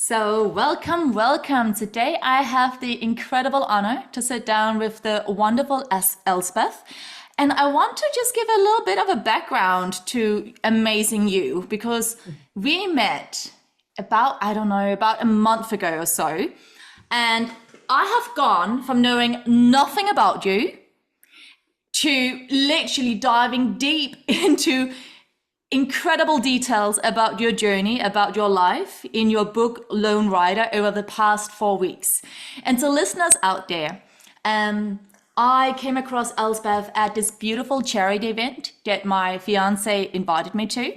So, welcome, welcome. Today I have the incredible honor to sit down with the wonderful Elspeth. And I want to just give a little bit of a background to Amazing You because we met about, I don't know, about a month ago or so. And I have gone from knowing nothing about you to literally diving deep into incredible details about your journey, about your life in your book Lone Rider over the past 4 weeks. And so, listeners out there, I came across Elspeth at this beautiful charity event that my fiance invited me to.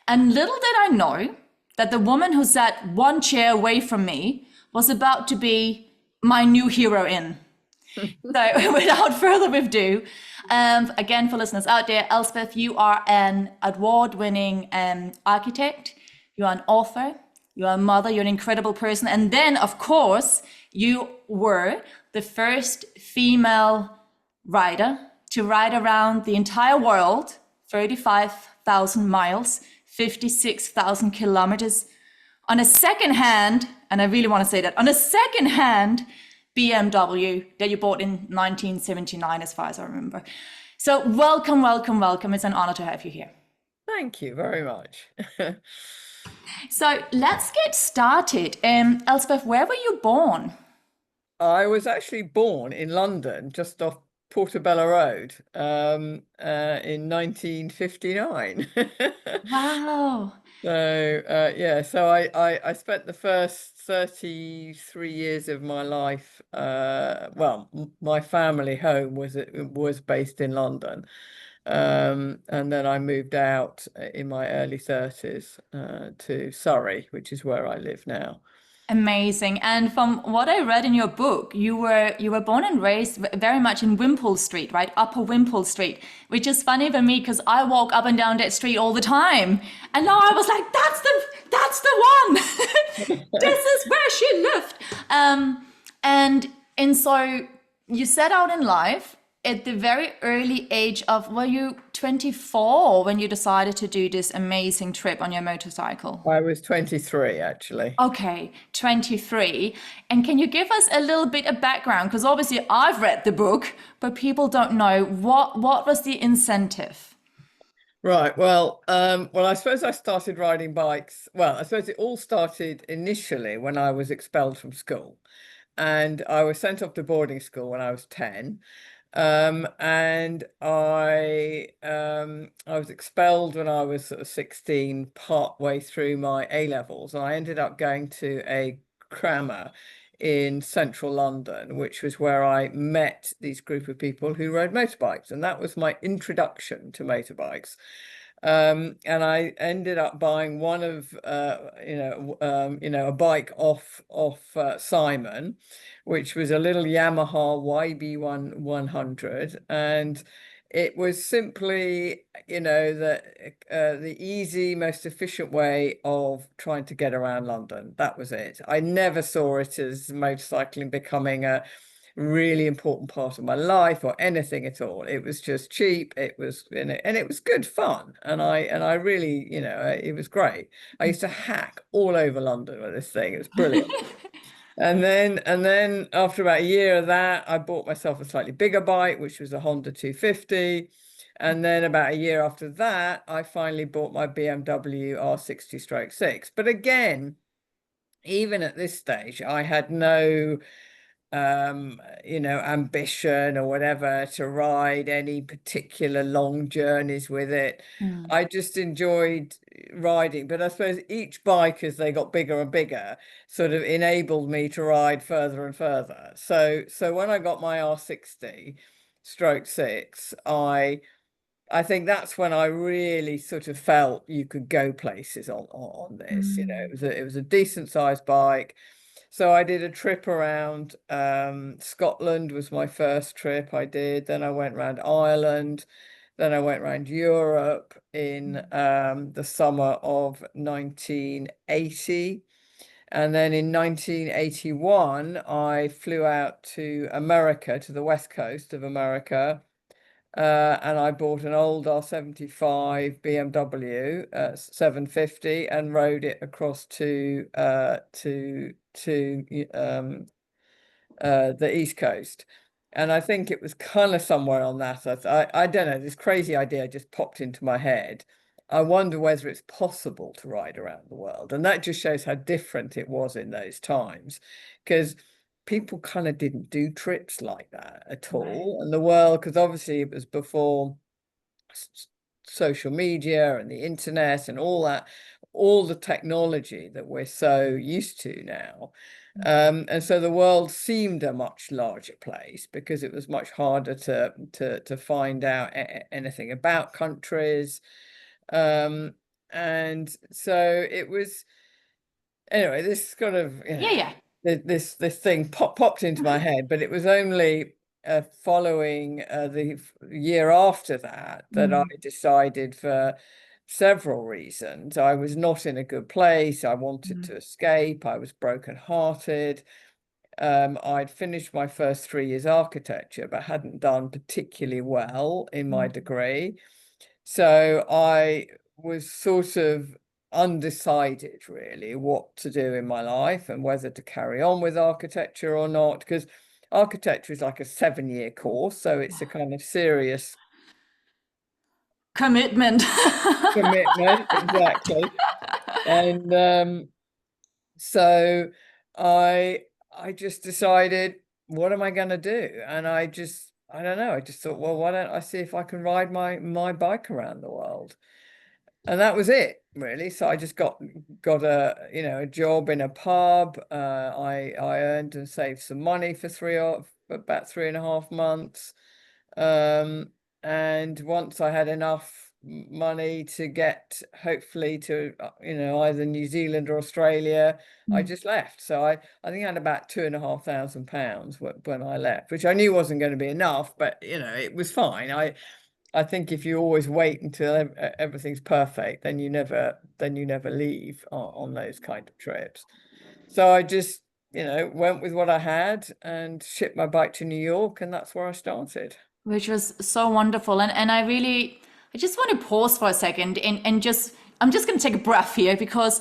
And little did I know that the woman who sat one chair away from me was about to be my new heroine. So without further ado, again, for listeners out there, Elspeth, you are an award-winning architect, you're an author, you're a mother, you're an incredible person. And then, of course, you were the first female rider to ride around the entire world, 35,000 miles, 56,000 kilometers, on a second-hand, and I really want to say that, on a second-hand BMW that you bought in 1979, as far as I remember. So welcome, welcome, welcome. It's an honor to have you here. Thank you very much. So let's get started. Elspeth, where were you born? I was actually born in London, just off Portobello Road, in 1959. Wow. So I spent the first 33 years of my life. My family home was based in London, and then I moved out in my early 30s to Surrey, which is where I live now. Amazing. And from what I read in your book, you were born and raised very much in Wimpole Street, right? Upper Wimpole Street, which is funny for me because I walk up and down that street all the time. And now I was like, that's the one. This is where she lived. And so you set out in life at the very early age of, were you 24 when you decided to do this amazing trip on your motorcycle? I was 23, actually. Okay, 23. And can you give us a little bit of background? Because obviously I've read the book, but people don't know what was the incentive? Right. Well, I suppose I started riding bikes. Well, I suppose it all started initially when I was expelled from school, and I was sent off to boarding school when I was 10. And I was expelled when I was sort of 16, part way through my A levels, and I ended up going to a crammer in central London, which was where I met these group of people who rode motorbikes, and that was my introduction to motorbikes. And I ended up buying one of a bike off Simon, which was a little Yamaha YB100, and it was simply, the easy, most efficient way of trying to get around London. That was it. I never saw it as motorcycling becoming a really important part of my life or anything at all. It was just cheap. It was, and it was good fun. And I really, it was great. I used to hack all over London with this thing. It was brilliant. And then after about a year of that, I bought myself a slightly bigger bike, which was a Honda 250. And then about a year after that, I finally bought my BMW R60 stroke 6. But again, even at this stage, I had no ambition or whatever to ride any particular long journeys with it. Mm. I just enjoyed riding, but I suppose each bike, as they got bigger and bigger, sort of enabled me to ride further and further. So when I got my R60 stroke 6, I think that's when I really sort of felt you could go places on this. Mm. It was a decent sized bike. So I did a trip around Scotland was my first trip I did. Then I went around Ireland. Then I went around Europe in the summer of 1980. And then in 1981, I flew out to America, to the west coast of America, And I bought an old R75 BMW 750 and rode it across to the East Coast. And I think it was kind of somewhere on that. I don't know, this crazy idea just popped into my head. I wonder whether it's possible to ride around the world. And that just shows how different it was in those times, because people kind of didn't do trips like that at Right. all. And the world, because obviously it was before social media and the internet and all that, all the technology that we're so used to now. And so the world seemed a much larger place because it was much harder to find out anything about countries. And so it was, anyway, this kind of, Yeah, yeah. this thing popped into my head, but it was only following the year after that I Mm, decided, for several reasons. I was not in a good place. I wanted mm, to escape. I was brokenhearted. I'd finished my first 3 years architecture, but hadn't done particularly well in my mm. degree. So I was sort of undecided really what to do in my life and whether to carry on with architecture or not, because architecture is like a 7-year course, so it's a kind of serious Commitment. commitment. Exactly. And so I I just decided, what am I going to do? And I don't know, I just thought, well, why don't I see if I can ride my bike around the world? And that was it, really. So I just got a job in a pub. I earned and saved some money for about 3.5 months. Um, and once I had enough money to get, hopefully, to either New Zealand or Australia, I Mm. just left. So I think I had about £2,500 when I left, which I knew wasn't going to be enough, but it was fine. I think if you always wait until everything's perfect, then you never leave on those kind of trips. So I just, went with what I had and shipped my bike to New York, and that's where I started. Which was so wonderful. And I just want to pause for a second and I'm just going to take a breath here because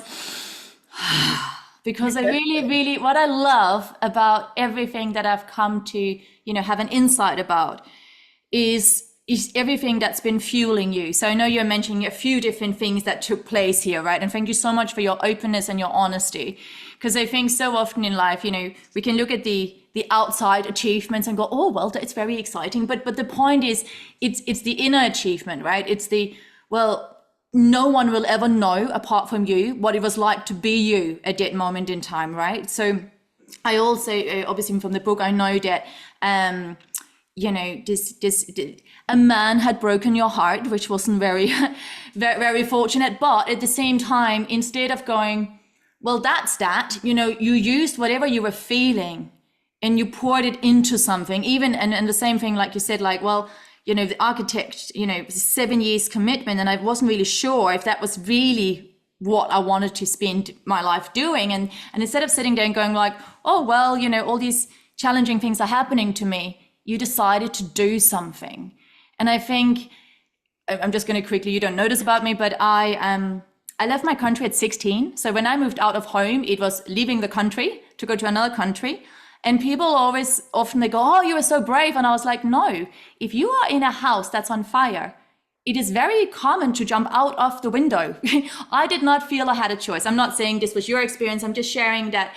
I really, really, what I love about everything that I've come to, have an insight about is everything that's been fueling you. So I know you're mentioning a few different things that took place here, right? And thank you so much for your openness and your honesty. Because I think so often in life, we can look at the outside achievements and go, oh well, it's very exciting. But the point is, it's the inner achievement, right? It's no one will ever know apart from you what it was like to be you at that moment in time, right? So I also, obviously from the book, I know that this a man had broken your heart, which wasn't very very, very fortunate. But at the same time, instead of going, well, that's that, you used whatever you were feeling and you poured it into something. Even and the same thing, like you said, like, well, the architect, it was 7 years commitment, and I wasn't really sure if that was really what I wanted to spend my life doing. And instead of sitting there and going like, oh well, all these challenging things are happening to me, you decided to do something. And I think, I'm just going to quickly, you don't know this about me, but I left my country at 16. So when I moved out of home, it was leaving the country to go to another country. And people often they go, oh, you were so brave. And I was like, no, if you are in a house that's on fire, it is very common to jump out of the window. I did not feel I had a choice. I'm not saying this was your experience. I'm just sharing that,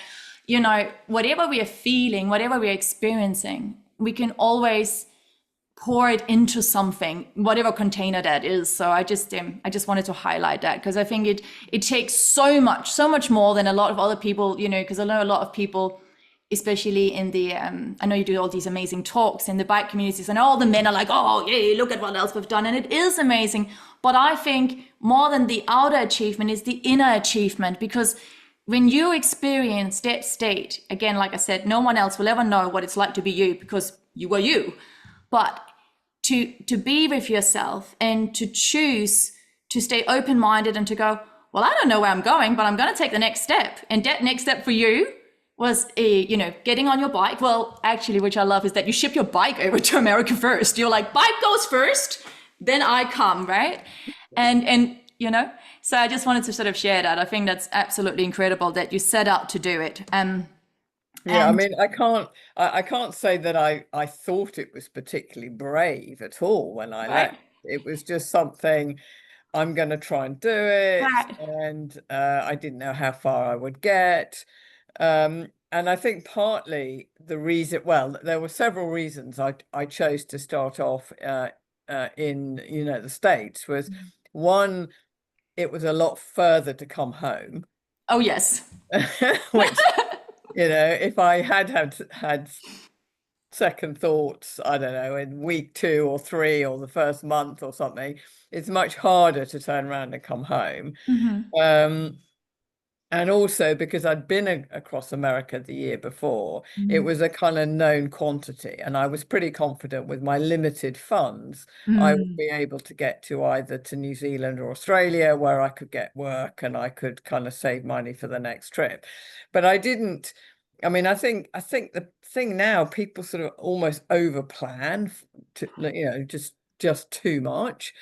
whatever we are feeling, whatever we're experiencing, we can always pour it into something, whatever container that is. So I just wanted to highlight that, because I think it takes so much more than a lot of other people, because I know a lot of people, especially in the I know you do all these amazing talks in the bike communities, and all the men are like, oh yeah, look at what else we've done, and it is amazing. But I think more than the outer achievement is the inner achievement, because when you experience that state, again, like I said, no one else will ever know what it's like to be you, because you were you. But to be with yourself and to choose to stay open-minded and to go, well, I don't know where I'm going, but I'm going to take the next step. And that next step for you was getting on your bike. Well, actually, which I love is that you ship your bike over to America first. You're like, bike goes first, then I come, right? And so I just wanted to sort of share that. I think that's absolutely incredible that you set out to do it. Yeah, I And mean, I can't say that I thought it was particularly brave at all when I right, left. It was just something, I'm going to try and do it, right. and I didn't know how far I would get. And I think partly the reason, well, there were several reasons I chose to start off in the States. Was one, it was a lot further to come home, Oh yes. which, if I had second thoughts, I don't know, in week 2 or 3 or the first month or something, it's much harder to turn around and come home. Hmm. Um, and also because I'd been across America the year before, it was a kind of known quantity, and I was pretty confident with my limited funds, I would Mm. be able to get to either to New Zealand or Australia, where I could get work and I could kind of save money for the next trip. But I didn't. I mean, I think the thing now, people sort of almost over plan to, just too much,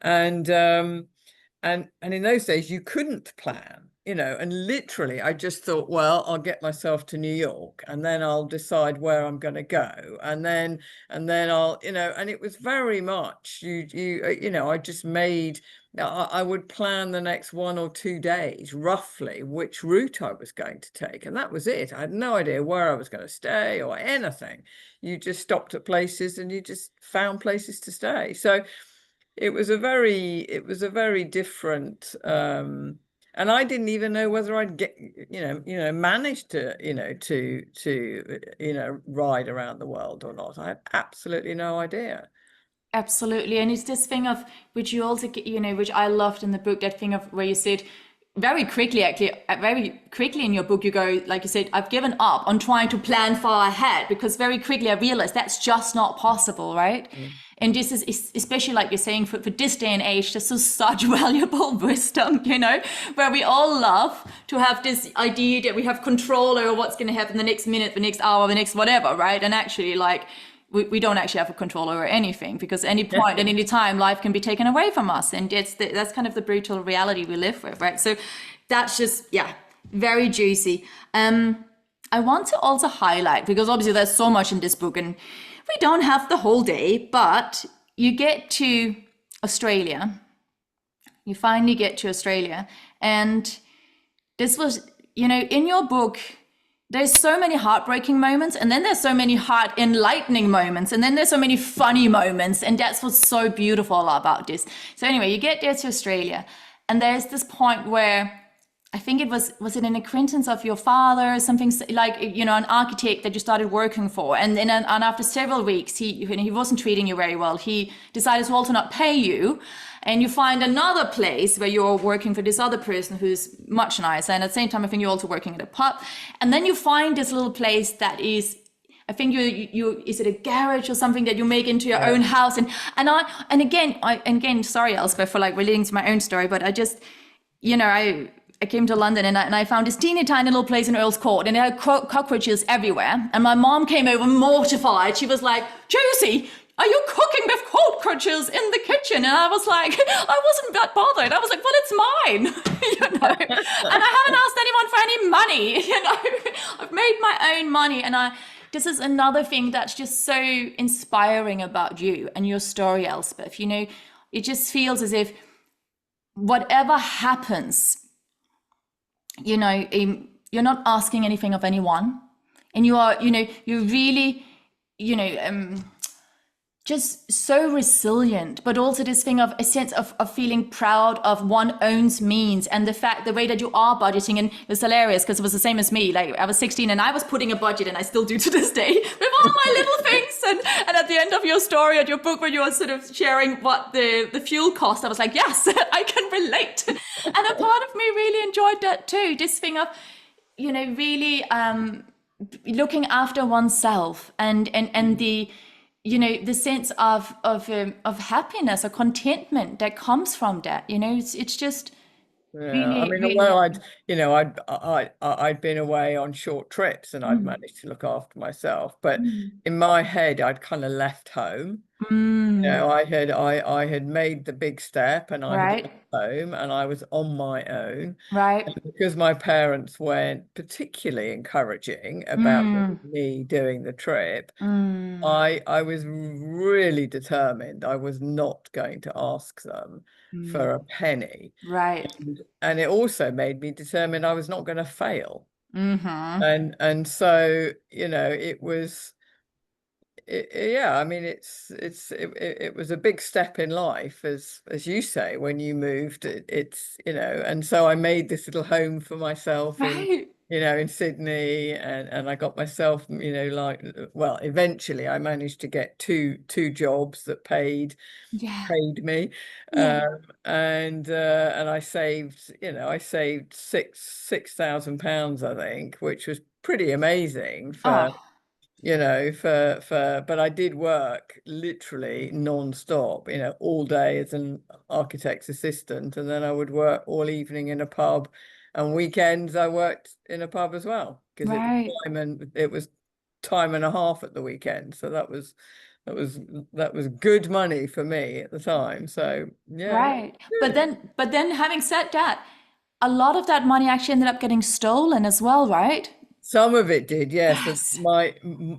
and and in those days you couldn't plan, and literally I just thought, well, I'll get myself to New York and then I'll decide where I'm going to go, and then I'll, and it was very much I just made, I would plan the next 1 or 2 days roughly which route I was going to take, and that was it. I had no idea where I was going to stay or anything. You just stopped at places and you just found places to stay. So it was a very different, and I didn't even know whether I'd get, manage to, ride around the world or not. I had absolutely no idea. Absolutely. And it's this thing of which you also, which I loved in the book, that thing of where you said very quickly, actually, very quickly in your book, you go, like you said, I've given up on trying to plan far ahead because very quickly I realized that's just not possible, right? Mm. And this is especially like you're saying for this day and age, this is such valuable wisdom, where we all love to have this idea that we have control over what's going to happen the next minute, the next hour, the next whatever, right? And actually, like, we don't actually have a control over anything because any point at any time life can be taken away from us, and that's kind of the brutal reality we live with, right? So that's just, yeah, very juicy. I want to also highlight, because obviously there's so much in this book and we don't have the whole day, but you get to Australia, you finally get to Australia, and this was, in your book, there's so many heartbreaking moments, and then there's so many heart enlightening moments, and then there's so many funny moments, and that's what's so beautiful about this. So anyway, you get there to Australia, and there's this point where I think it was it an acquaintance of your father or something, like, an architect that you started working for, and then and after several weeks he wasn't treating you very well. He decided to also not pay you, and you find another place where you're working for this other person who's much nicer, and at the same time I think you're also working at a pub, and then you find this little place that is, I think you is it a garage or something that you make into your Yeah. own house, and again, sorry Elspeth for like relating to my own story, but I just, I came to London and I found this teeny tiny little place in Earl's Court, and it had cockroaches everywhere. And my mom came over mortified. She was like, Josie, are you cooking with cockroaches in the kitchen? And I was like, I wasn't that bothered. I was like, well, it's mine, and I haven't asked anyone for any money, I've made my own money. And this is another thing that's just so inspiring about you and your story, Elspeth. It just feels as if whatever happens, you're not asking anything of anyone, and you are, you're really, just so resilient, but also this thing of a sense of feeling proud of one's own means, and the way that you are budgeting. And it's hilarious because it was the same as me. Like, I was 16 and I was putting a budget, and I still do to this day with all my little things. And at the end of your story, at your book, where you were sort of sharing what the fuel cost, I was like, yes, I can relate. And a part of me really enjoyed that too. This thing of, really looking after oneself, and the, the sense of happiness or contentment that comes from that. It's just Yeah, I Really, mean, really. although I'd been away on short trips and I'd Mm, managed to look after myself, but mm, in my head, I'd kind of left home. mm, I had made the big step and I had right, left home and I was on my own. right. And because my parents weren't particularly encouraging about Mm, me doing the trip, mm, I was really determined I was not going to ask them mm, for a penny. right. And it also made me determined I was not going to fail. Mm-hmm. And so, it was yeah, I mean, it was a big step in life, as you say, when you moved. And so I made this little home for myself Right. in Sydney, and I got myself, well, eventually I managed to get two jobs that Yeah. paid me, Yeah. and I saved £6,000, I think, which was pretty amazing Oh, but I did work literally non-stop, all day as an architect's assistant, and then I would work all evening in a pub, and weekends I worked in a pub as well, because right. it was time and a half at the weekend. So that was good money for me at the time. So yeah, no, Right. good. But then having said that, a lot of that money actually ended up getting stolen as well, right? Some of it did, yes. And Yes.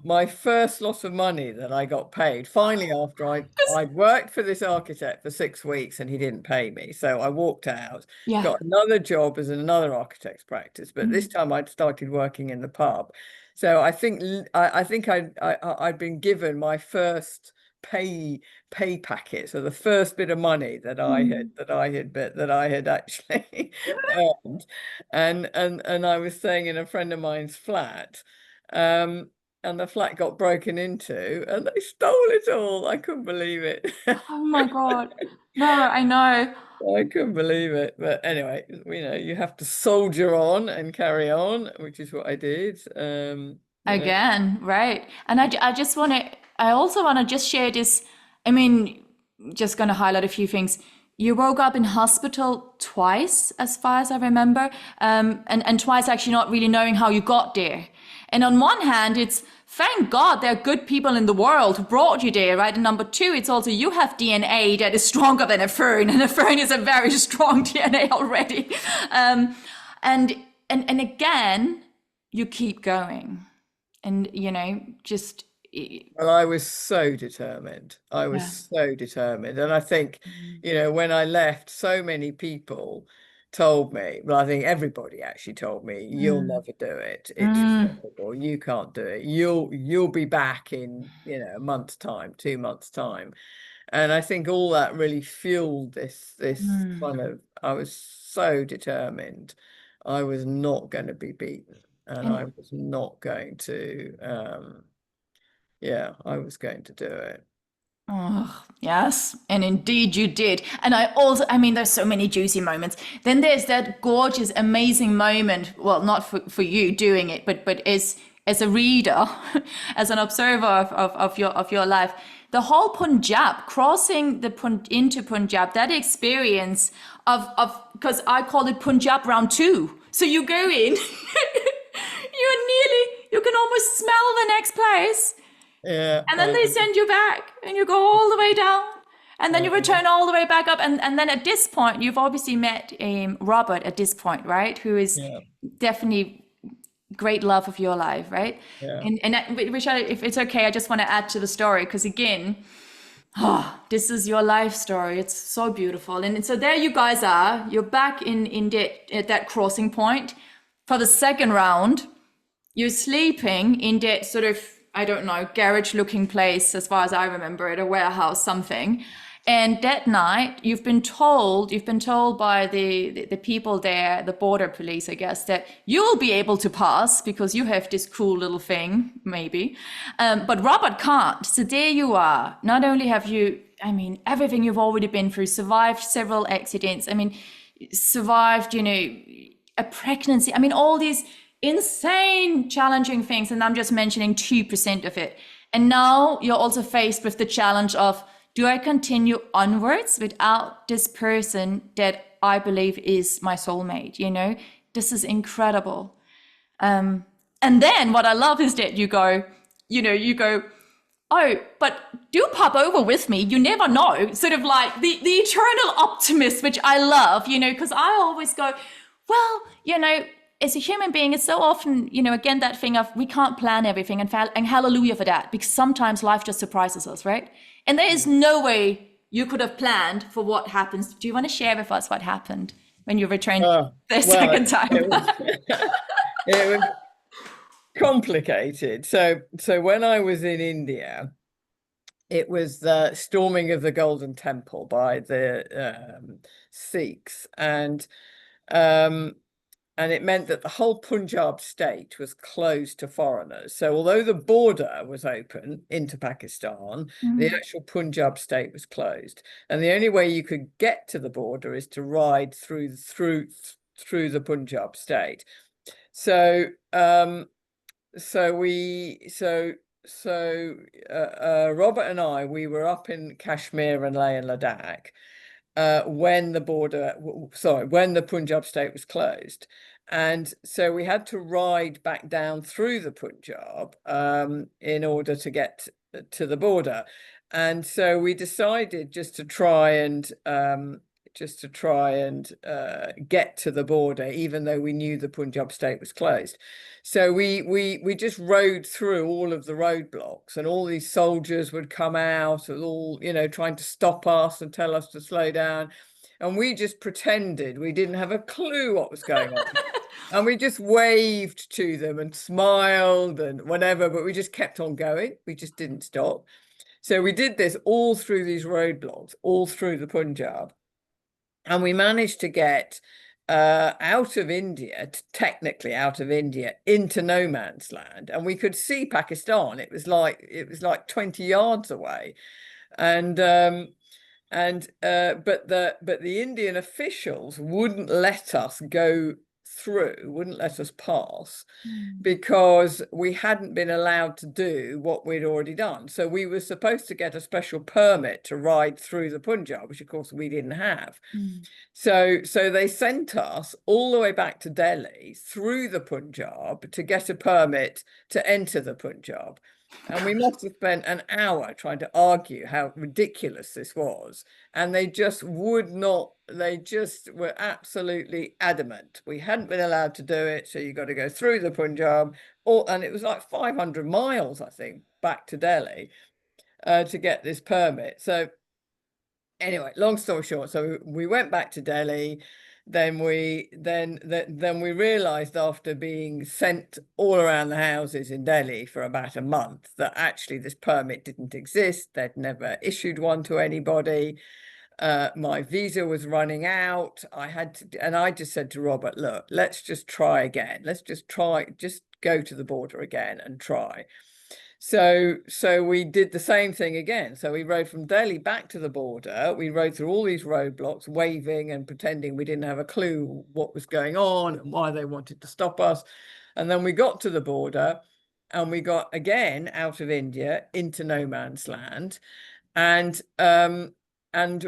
my first lot of money that I got paid, finally, after I'd worked for this architect for 6 weeks and he didn't pay me. So I walked out, Yeah. got another job as another architect's practice, but this Mm, time I'd started working in the pub. So I think I'd been given my first pay pay packet. So the first bit of money that I had mm. that I had bit that I had actually earned. And I was staying in a friend of mine's flat, um, and the flat got broken into, and they stole it all. I couldn't believe it. Oh my God. No, I know. I couldn't believe it. But anyway, you have to soldier on and carry on, which is what I did. Again, right. And I just want to, I also want to just share this. I mean, just going to highlight a few things. You woke up in hospital twice, as far as I remember, and twice actually not really knowing how you got there. And on one hand, it's thank God there are good people in the world who brought you there, right? And number two, it's also you have DNA that is stronger than a fern, and a fern is a very strong DNA already. Um, and and again, you keep going and just Well, I was so determined. I was yeah. so determined. And I think, when I left, so many people told me, well, I think everybody actually told me, you'll Mm, never do it. It's mm, impossible. You can't do it. You'll be back in, a month's time, 2 months' time. And I think all that really fueled this mm. kind of, I was so determined. I was not going to be beaten, and I And was not going to yeah, I was going to do it. oh, yes, and indeed you did. And I mean, there's so many juicy moments. Then there's that gorgeous, amazing moment. Well, not for you doing it, but as a reader, as an observer of your life, the whole Punjab crossing into Punjab, that experience of because I call it Punjab round two. So you go in, you can almost smell the next place. Yeah, And then they send you back and you go all the way down. And then you uh, return all the way back up. And then at this point, you've obviously met Robert at this point, right? Who is yeah, definitely great love of your life, right? yeah, Which if it's okay, I just want to add to the story because again, this is your life story. It's so beautiful. And so there you guys are. You're back at that crossing point for the second round. You're sleeping in that sort of, I don't know, garage looking place, as far as I remember it, a warehouse, something. And that night, you've been told by the people there, the border police, I guess, that you'll be able to pass because you have this cool little thing, maybe. But Robert can't. So there you are. Not only have you, I mean, everything you've already been through, survived several accidents. I mean, survived, a pregnancy. I mean, all these insane challenging things, and I'm just mentioning 2% of it. And now you're also faced with the challenge of, do I continue onwards without this person that I believe is my soulmate, you know? This is incredible. And then what I love is that you go, oh, but do pop over with me. You never know. Sort of like the eternal optimist, which I love, you know, because I always go, well, you know, as a human being, it's so often, you know, again, that thing of we can't plan everything and hallelujah for that, because sometimes life just surprises us, right? And there is no way you could have planned for what happens. Do you want to share with us what happened when you returned the Well, second time? it was, it was complicated. So when I was in India, it was the storming of the Golden Temple by the Sikhs, and it meant that the whole Punjab state was closed to foreigners. So although the border was open into Pakistan, the actual Punjab state was closed, and the only way you could get to the border is to ride through the Punjab state. So Robert and I, we were up in Kashmir and Leh and Ladakh when the Punjab state was closed. And so we had to ride back down through the Punjab in order to get to the border. And so we decided just to try and get to the border, even though we knew the Punjab state was closed. So we just rode through all of the roadblocks, and all these soldiers would come out, all, you know, trying to stop us and tell us to slow down. And we just pretended we didn't have a clue what was going on. And we just waved to them and smiled and whatever, but we just kept on going. We just didn't stop. So we did this all through these roadblocks, all through the Punjab. And we managed to get out of India, technically out of India, into no man's land, and we could see Pakistan. It was like 20 yards away, and but the Indian officials wouldn't let us go through, wouldn't let us pass, because we hadn't been allowed to do what we'd already done. So we were supposed to get a special permit to ride through the Punjab, which of course we didn't have. So they sent us all the way back to Delhi through the Punjab to get a permit to enter the Punjab. And we must have spent an hour trying to argue how ridiculous this was. And they just would not, they just were absolutely adamant. We hadn't been allowed to do it, so you got to go through the Punjab. And it was like 500 miles, I think, back to Delhi to get this permit. So anyway, long story short, so we went back to Delhi. Then we realized, after being sent all around the houses in Delhi for about a month, that actually this permit didn't exist. They'd never issued one to anybody. My visa was running out. And I just said to Robert, look, let's just try again. Let's just go to the border again and try. So we did the same thing again. So we rode from Delhi back to the border. We rode through all these roadblocks, waving and pretending we didn't have a clue what was going on and why they wanted to stop us. And then we got to the border, and we got again out of India into no man's land. And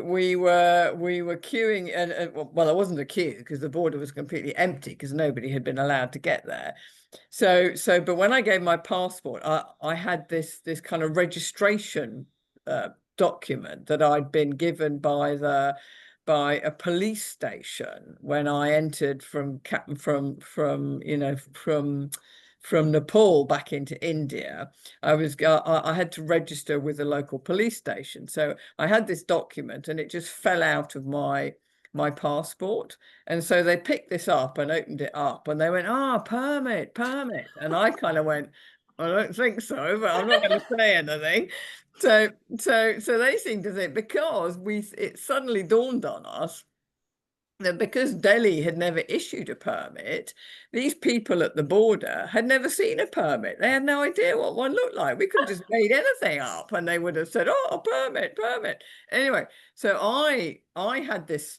we were queuing, and well, there wasn't a queue because the border was completely empty because nobody had been allowed to get there. But when I gave my passport, I had this kind of registration document that I'd been given by a police station when I entered from Nepal back into India. I had to register with the local police station, so I had this document, and it just fell out of my passport. And so they picked this up and opened it up, and they went, permit. And I kind of went, I don't think so, but I'm not going to say anything. So they seemed to think, because it suddenly dawned on us that because Delhi had never issued a permit, these people at the border had never seen a permit. They had no idea what one looked like. We could have just made anything up, and they would have said, "Oh, permit." Anyway, so I had this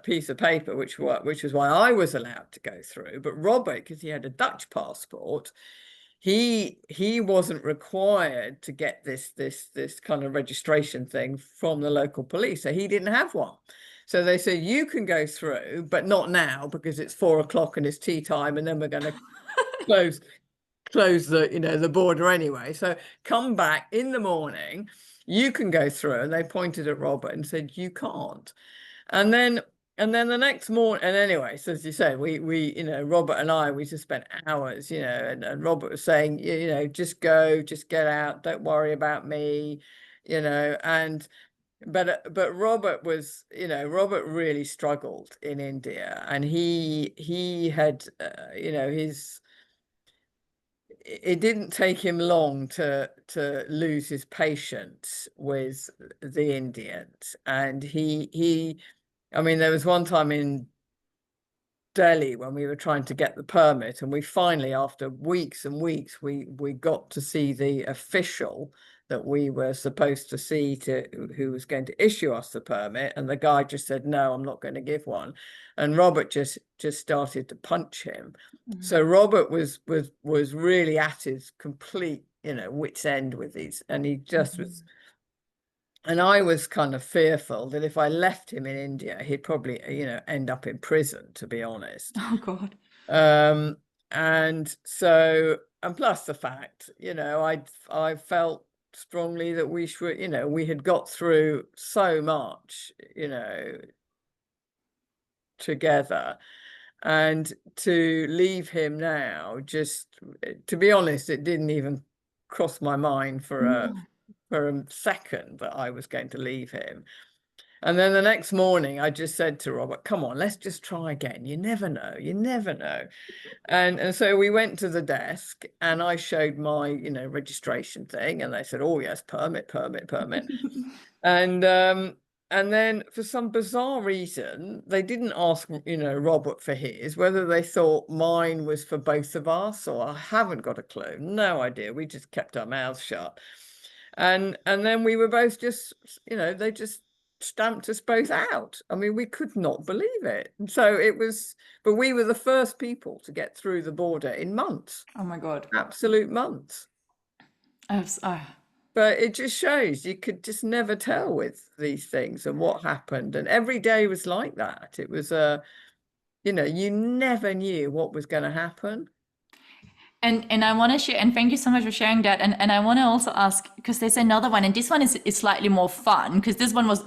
piece of paper, which was why I was allowed to go through. But Robert, because he had a Dutch passport, he wasn't required to get this kind of registration thing from the local police, so he didn't have one. So they said, you can go through, but not now because it's 4 o'clock and it's tea time, and then we're going to close the the border anyway. So come back in the morning, you can go through. And they pointed at Robert and said, you can't. And then the next morning, and anyway, so as you said, we Robert and I, we just spent hours, and Robert was saying, just go, just get out, don't worry about me, and but Robert was, Robert really struggled in India, and he had his, it didn't take him long to lose his patience with the Indians. And I mean, there was one time in Delhi when we were trying to get the permit, and we finally, after weeks and weeks, we got to see the official that we were supposed to see, who was going to issue us the permit, and the guy just said, no, I'm not going to give one. And Robert just started to punch him. So Robert was really at his complete wit's end with these, and he just was. And I was kind of fearful that if I left him in India, he'd probably, end up in prison, to be honest. Oh God. And so, and plus the fact, I felt strongly that we should, we had got through so much, together, and to leave him now, just, to be honest, it didn't even cross my mind for a second that I was going to leave him. And then the next morning, I just said to Robert, come on, let's just try again. You never know. You never know. And so we went to the desk, and I showed my, registration thing, and they said, oh yes, permit. And then for some bizarre reason, they didn't ask, Robert for his, whether they thought mine was for both of us, or I haven't got a clue. No idea. We just kept our mouths shut. And then we were both just, they just stamped us both out. I mean, we could not believe it. And so it was, but we were the first people to get through the border in months. Oh my God. Absolute months. But it just shows you could just never tell with these things and what happened. And every day was like that. It was you never knew what was going to happen. And I want to share, and thank you so much for sharing that. And I want to also ask, because there's another one, and this one is slightly more fun, because this one was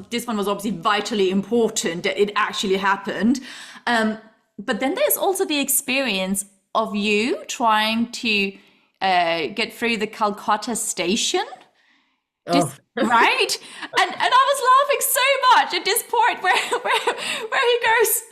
obviously vitally important that it actually happened. But then there's also the experience of you trying to get through the Calcutta station. Right? And I was laughing so much at this point where he goes,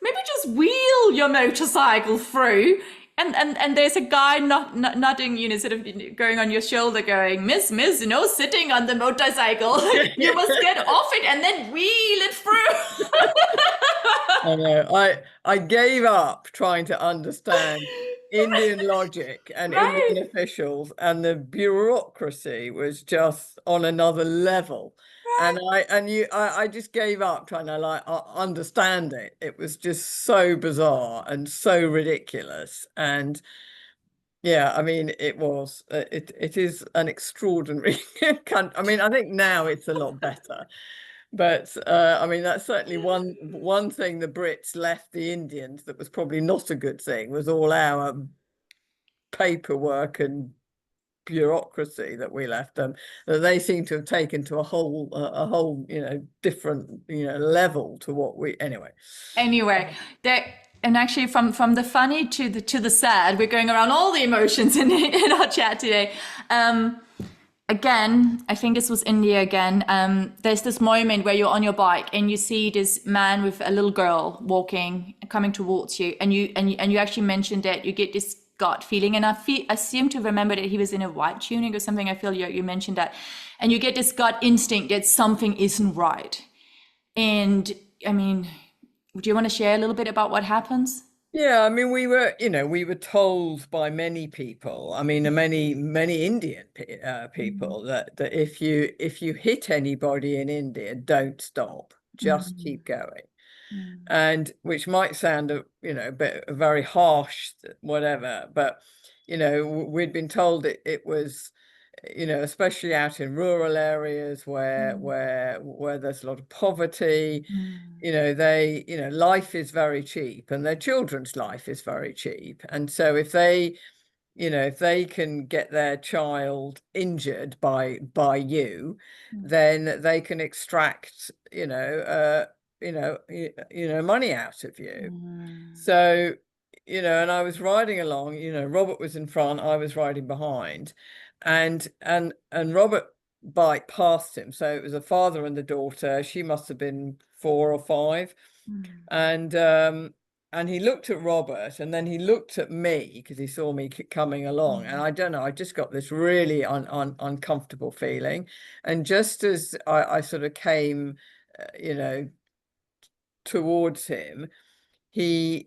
maybe just wheel your motorcycle through. And there's a guy nodding, sort of going on your shoulder going, miss, no sitting on the motorcycle. You must get off it and then wheel it through. I know. I gave up trying to understand Indian logic and Indian officials, and the bureaucracy was just on another level. And I just gave up trying to understand it. It was just so bizarre and so ridiculous. And yeah, I mean, it was, it is an extraordinary country. I mean, I think now it's a lot better. But I mean, that's certainly one thing the Brits left the Indians that was probably not a good thing, was all our paperwork and bureaucracy that we left them, that they seem to have taken to a whole different level to what we anyway there. And actually, from the funny to the sad, we're going around all the emotions in our chat today. Again, I think this was India again. There's this moment where you're on your bike and you see this man with a little girl coming towards you, and you actually mentioned that you get this gut feeling, and I seem to remember that he was in a white tunic or something. I feel you mentioned that, and you get this gut instinct that something isn't right. And I mean, do you want to share a little bit about what happens? Yeah, I mean, we were told by many people, I mean, many Indian people, that if you hit anybody in India, don't stop, just keep going. And which might sound a bit very harsh, whatever, but we'd been told it was you know, especially out in rural areas where there's a lot of poverty. Mm. You know, you know, life is very cheap, and their children's life is very cheap. And so if they, you know, if they can get their child injured by you, Mm. then they can extract, you know, money out of you. Mm. So, you know, and I was riding along, you know, Robert was in front, I was riding behind, and Robert bike passed him. So it was a father and the daughter. She must have been 4 or 5. Mm. And he looked at Robert, and then he looked at me because he saw me coming along. And Mm. I don't know, I just got this really uncomfortable feeling. And just as I sort of came, you know, towards him, you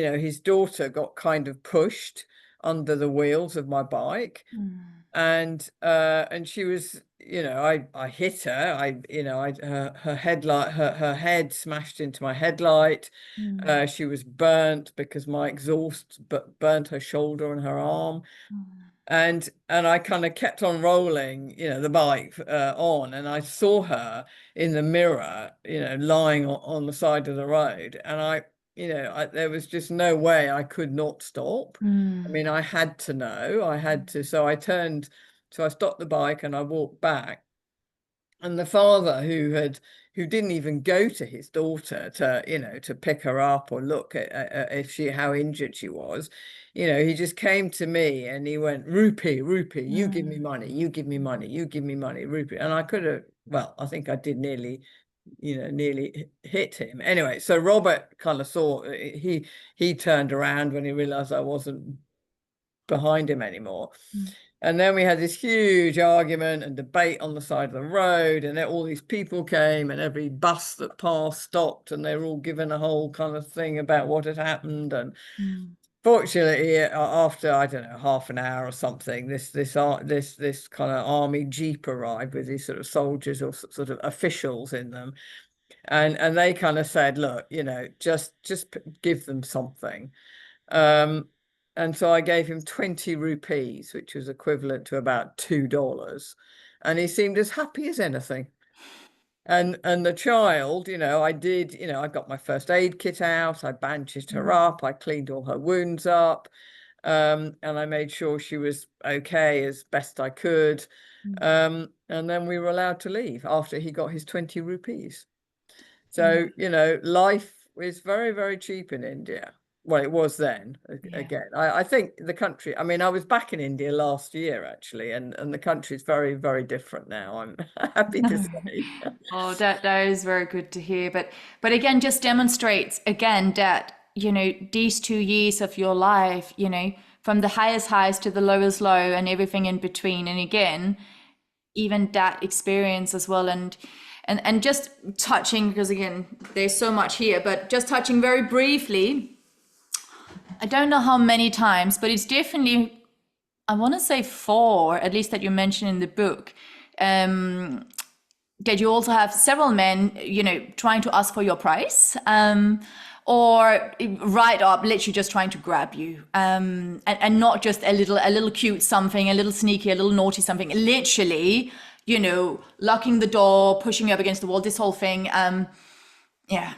know, his daughter got kind of pushed under the wheels of my bike, Mm. and she was, you know, I hit her. You know, her headlight, her head smashed into my headlight. Mm. She was burnt because my exhaust burnt her shoulder and her arm. Mm. And I kind of kept on rolling, you know, the bike on, and I saw her in the mirror, you know, lying on the side of the road, and you know, there was just no way I could not stop. I Mm. mean, I had to know, I had to, so I stopped the bike and I walked back, and the father who didn't even go to his daughter to, you know, to pick her up or look at if she how injured she was, you know, he just came to me and he went, rupee, rupee, you give me Mm. money, you give me money, you give me money, rupee. And I could have, well, I think I did nearly, you know, nearly hit him anyway. So Robert kind of saw, he turned around when he realized I wasn't behind him anymore. Mm. And then we had this huge argument and debate on the side of the road, and all these people came, and every bus that passed stopped, and they were all given a whole kind of thing about what had happened. And Mm. fortunately, after, I don't know, half an hour or something, this kind of army jeep arrived with these sort of soldiers or sort of officials in them, and they kind of said, look, you know, just give them something. Um, and so I gave him 20 rupees, which was equivalent to about $2. And he seemed as happy as anything. And the child, you know, you know, I got my first aid kit out, I bandaged her Mm. up, I cleaned all her wounds up, and I made sure she was okay as best I could. Mm. And then we were allowed to leave after he got his 20 rupees. Mm. So, you know, life is very, very cheap in India. Well, it was then. Yeah. Again, I think the country, I mean, I was back in India last year, actually, and the country is very, very different now, I'm happy to say. Oh, that is very good to hear. But again, just demonstrates again that, you know, these 2 years of your life, you know, from the highest highs to the lowest low and everything in between. And again, even that experience as well. And just touching, because again, there's so much here, but just touching very briefly, I don't know how many times, but it's definitely, I want to say 4, at least that you mentioned in the book. That you also have several men, you know, trying to ask for your price, or right up, literally just trying to grab you, and not just a little cute something, a little sneaky, a little naughty something. Literally, you know, locking the door, pushing you up against the wall, this whole thing. Yeah.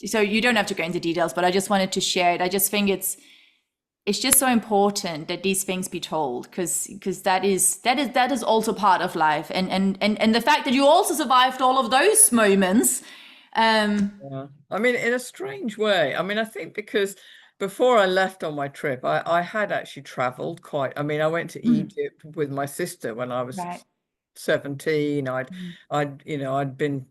So you don't have to go into details, but I just wanted to share it. I just think it's just so important that these things be told, because that is also part of life, and the fact that you also survived all of those moments. Yeah. I mean, in a strange way. I mean, I think because before I left on my trip, I had actually traveled quite. I mean, I went to Mm. Egypt with my sister when I was Right. 17. Mm. You know, I'd been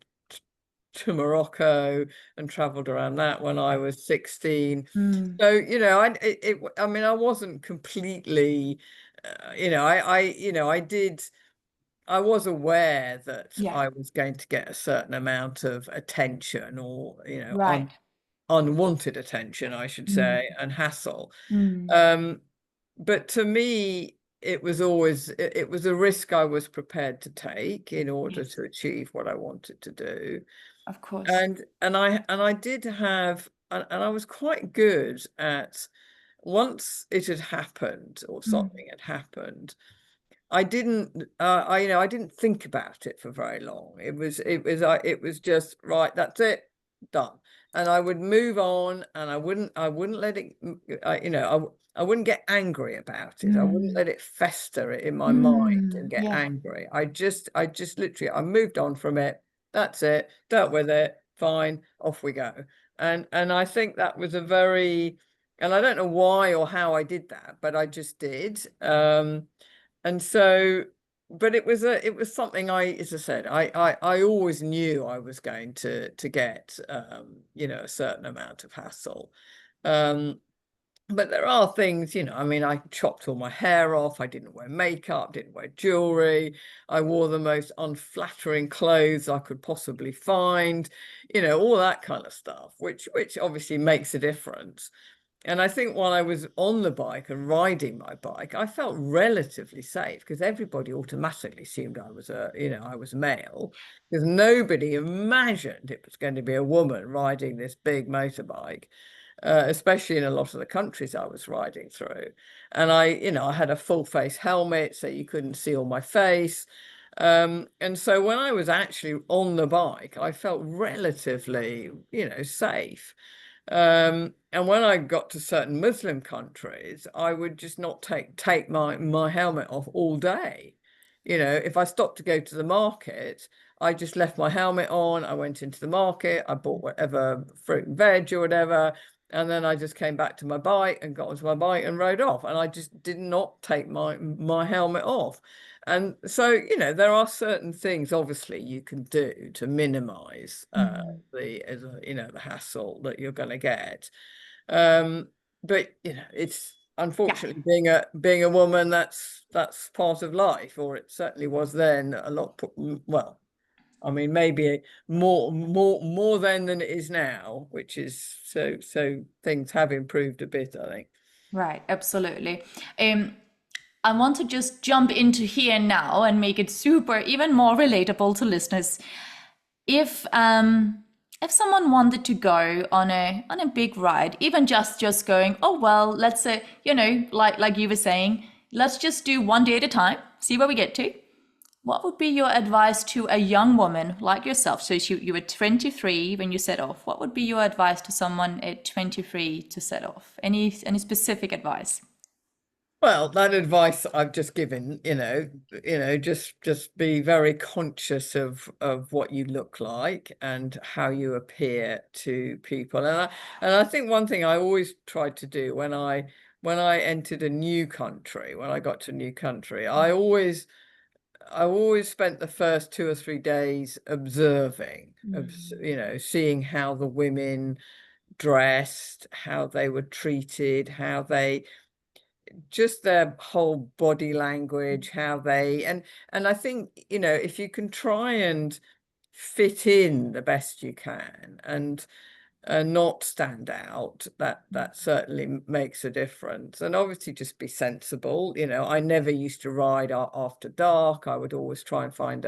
to Morocco and traveled around that when I was 16. Mm. So, you know, I mean, I wasn't completely, you know, you know, I was aware that Yeah. I was going to get a certain amount of attention, or, you know, Right. unwanted attention, I should Mm. say, and hassle. Mm. Um, but to me, it was a risk I was prepared to take in order Yes, to achieve what I wanted to do. of course. And I did have, and I was quite good at, once it had happened or Mm. something had happened, I didn't, I didn't think about it for very long. It was just right. That's it, done. And I would move on, and I wouldn't let it, I wouldn't get angry about it. I wouldn't Mm, let it fester in my mind and get yeah. angry. I just literally, I moved on from it. That's it. Dealt with it. Fine. Off we go. And I think that was a very, and I don't know why or how I did that, but I just did. And so, but it was something as I said, I always knew I was going to get, a certain amount of hassle. Um, but there are things, I mean, I chopped all my hair off. I didn't wear makeup, didn't wear jewelry. I wore the most unflattering clothes I could possibly find, all that kind of stuff, which obviously makes a difference. And I think while I was on the bike and riding my bike, I felt relatively safe because everybody automatically assumed I was male, because nobody imagined it was going to be a woman riding this big motorbike, especially in a lot of the countries I was riding through. And I had a full face helmet, so you couldn't see all my face. And so when I was actually on the bike, I felt relatively, safe. And when I got to certain Muslim countries, I would just not take my helmet off all day. If I stopped to go to the market, I just left my helmet on. I went into the market, I bought whatever fruit and veg or whatever, and then I just came back to my bike and got onto my bike and rode off. And I just did not take my helmet off. And so, there are certain things obviously you can do to minimize the hassle that you're going to get. But it's Yeah. unfortunately being a woman, that's part of life, or it certainly was then a lot. Well, I mean, maybe more then than it is now, which is so things have improved a bit, I think. Right, absolutely. I want to just jump into here and now and make it super even more relatable to listeners. If someone wanted to go on a big ride, even just going, oh well, let's say, like you were saying, let's just do one day at a time, see where we get to. What would be your advice to a young woman like yourself? So you were 23 when you set off. What would be your advice to someone at 23 to set off? Any specific advice? Well, that advice I've just given, just be very conscious of what you look like and how you appear to people. And I think one thing I always tried to do when I entered a new country, when I got to a new country, I always spent the first 2 or 3 days observing, seeing how the women dressed, how they were treated, how they just their whole body language, how they and I think, if you can try and fit in the best you can and not stand out, that certainly makes a difference. And obviously just be sensible. I never used to ride after dark. I would always try and find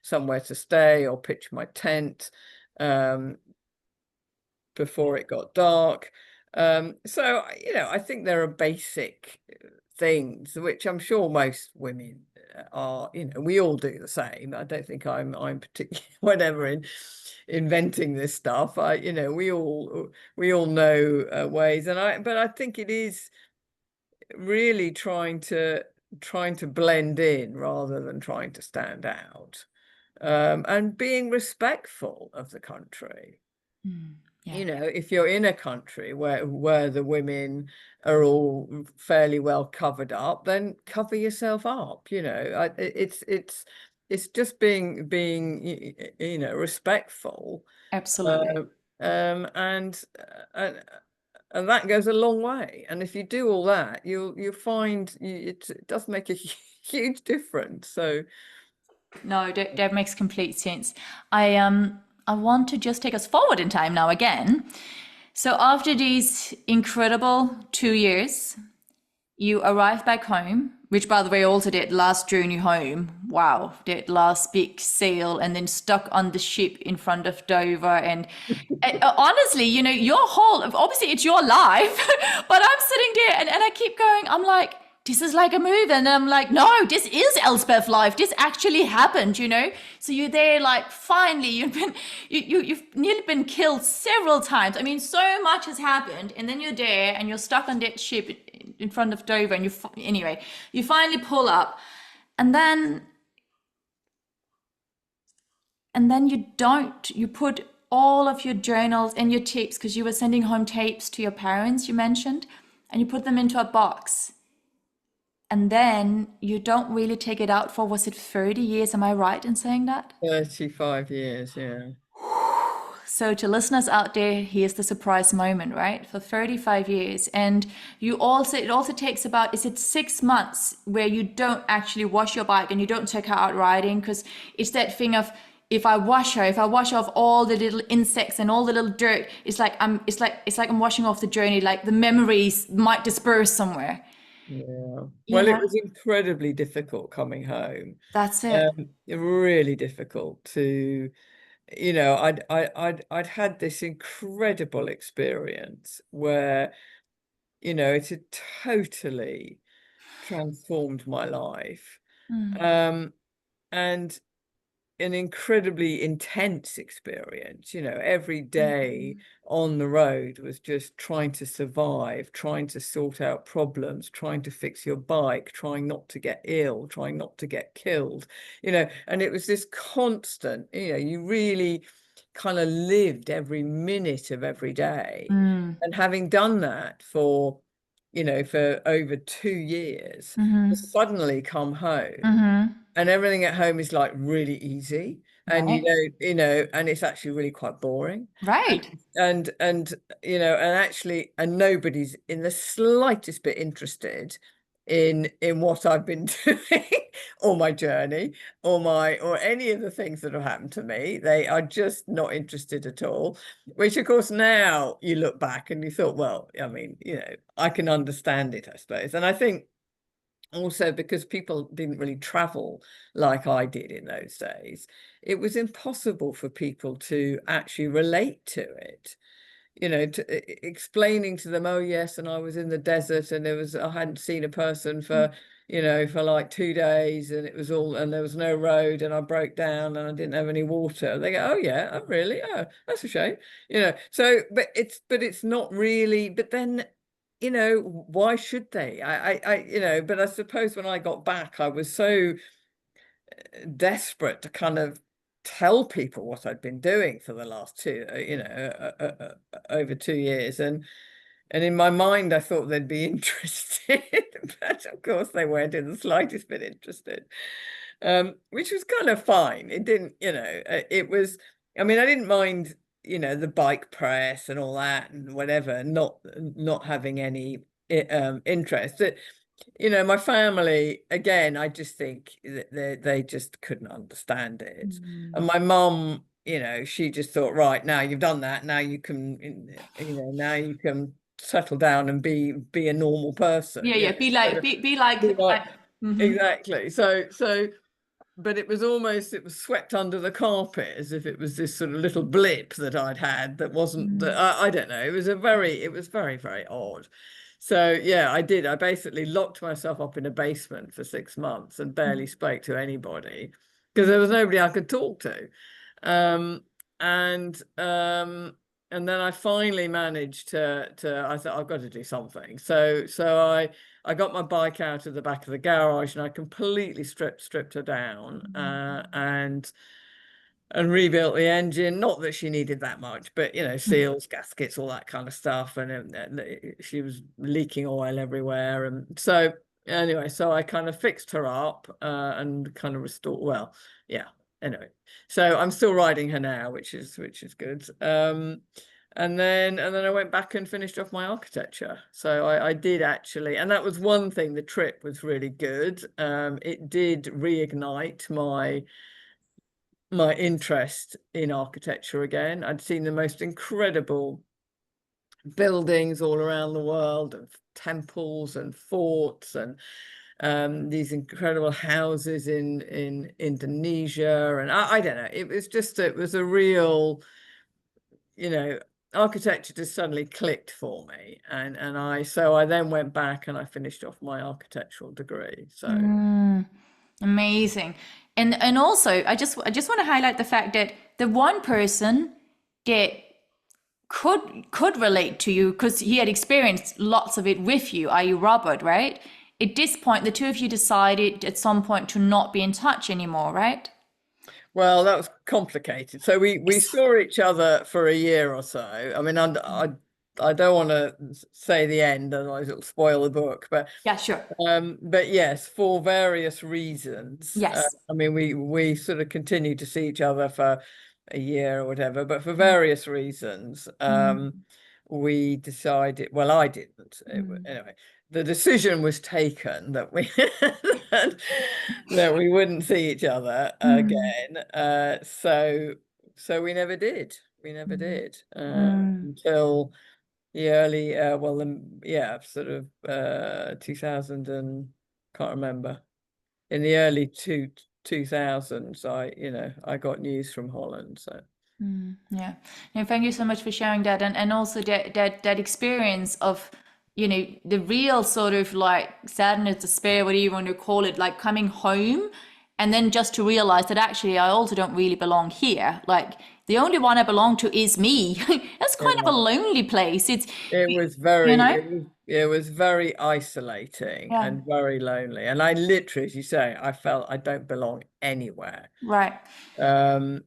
somewhere to stay or pitch my tent um, before it got dark. So, I think there are basic things which I'm sure most women are, we all do the same. I don't think I'm particularly whatever in inventing this stuff. We all know ways, but I think it is really trying to blend in rather than trying to stand out, and being respectful of the country. Yeah, If you're in a country where the women are all fairly well covered up, then cover yourself up. It's just being respectful, absolutely. uh, and and that goes a long way. And if you do all that, you'll find it does make a huge difference. So. No, that makes complete sense. I want to just take us forward in time now again. So after these incredible 2 years, you arrived back home, which by the way also that last journey home. Wow, that last big sail and then stuck on the ship in front of Dover. And honestly, your whole, obviously it's your life, but I'm sitting there and I keep going, I'm like, this is like a movie. And I'm like, no, this is Elspeth life. This actually happened, you know? So you're there, like, finally, you've nearly been killed several times. I mean, so much has happened. And then you're there and you're stuck on that ship in front of Dover. And anyway, you finally pull up. And then you put all of your journals and your tapes, because you were sending home tapes to your parents, you mentioned, and you put them into a box. And then you don't really take it out for, was it 30 years? Am I right in saying that? 35 years, yeah. So to listeners out there, here's the surprise moment, right? For 35 years. And it also takes about, is it 6 months where you don't actually wash your bike and you don't take her out riding? Because it's that thing of, if I wash off all the little insects and all the little dirt, it's like I'm washing off the journey, like the memories might disperse somewhere. Yeah. You Well, it know, was incredibly difficult coming home. that's it. Really difficult to, I'd had this incredible experience where, it had totally transformed my life. Mm, And an incredibly intense experience. Every day mm, on the road was just trying to survive, trying to sort out problems, trying to fix your bike, trying not to get ill, trying not to get killed, and it was this constant, you really kind of lived every minute of every day. mm, And having done that for over 2 years, to mm-hmm, suddenly come home mm-hmm. and everything at home is like really easy, and Right. and it's actually really quite boring, and Right. and nobody's in the slightest bit interested in what I've been doing, or my journey, or any of the things that have happened to me. They are just not interested at all, which of course now you look back and you thought, well, I mean, I can understand it, I suppose. And I think also because people didn't really travel like I did in those days, it was impossible for people to actually relate to it. Explaining to them, oh yes, and I was in the desert and I hadn't seen a person for like 2 days, and it was all, and there was no road, and I broke down and I didn't have any water. They go, oh yeah, oh really? Oh, that's a shame. So but it's not really, but then why should they? But I suppose when I got back, I was so desperate to kind of tell people what I'd been doing for the last over 2 years. And in my mind, I thought they'd be interested, but of course they weren't in the slightest bit interested, which was kind of fine. It didn't, it was, I mean, I didn't mind, the bike press and all that and whatever, not having any interest. My family, again, I just think that they just couldn't understand it. And Mm. my mum, she just thought, right, now you've done that, now you can, now you can settle down and be a normal person, Yeah, yeah. Be be like, like. Hmm. exactly. But it was swept under the carpet as if it was this sort of little blip that I'd had that wasn't that, I don't know. It was very, very odd. So yeah, I basically locked myself up in a basement for 6 months and barely spoke to anybody because there was nobody I could talk to. Um, and then I finally managed to I thought I've got to do something. So I got my bike out of the back of the garage and I completely stripped her down, and rebuilt the engine. Not that she needed that much, but seals, gaskets, all that kind of stuff. And she was leaking oil everywhere. And so anyway, so I kind of fixed her up, and kind of restored. Well, yeah. Anyway, so I'm still riding her now, which is good. And then I went back and finished off my architecture. So I did actually, and that was one thing. The trip was really good. It did reignite my interest in architecture again. I'd seen the most incredible buildings all around the world, of temples and forts, and these incredible houses in Indonesia. And I don't know, it was a real, architecture just suddenly clicked for me, and I then went back and I finished off my architectural degree. So Amazing. And also I just want to highlight the fact that the one person that could relate to you because he had experienced lots of it with you, i.e. Robert, right? At this point, the two of you decided at some point to not be in touch anymore, right? well, that was complicated. So we Yes. saw each other for a year or so. I mean, I don't want to say the end, otherwise it'll spoil the book. Yeah, sure. But yes, for various reasons. Yes. I mean, we sort of continued to see each other for a year or whatever, but for various reasons, we decided. Well, I didn't. Anyway, the decision was taken that we that we wouldn't see each other again. So we never did. We never did until the early, yeah, sort of 2000 and can't remember. In the early 2000s, I got news from Holland. So Yeah. No, thank you so much for sharing that, and also that experience of, the real sort of like sadness, despair, whatever you want to call it, like coming home and then just to realize that actually I also don't really belong here. Like the only one I belong to is me. That's kind of a yeah, lonely place. It's, it was you very, know? it was very isolating Yeah. and very lonely. And I literally, as you say, I felt I don't belong anywhere. Right. I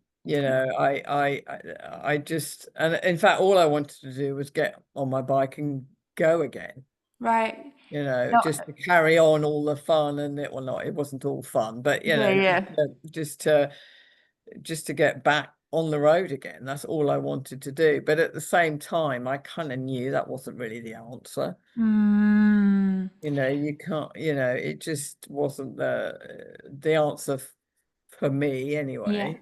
just, and in fact, all I wanted to do was get on my bike and go again. Right. No, Just to carry on all the fun, and it wasn't all fun, but yeah, yeah. just to just to get back on the road again. That's all I wanted to do. But at the same time, I kind of knew that wasn't really the answer. Mm, You can't, it just wasn't the answer for me yeah. anyway.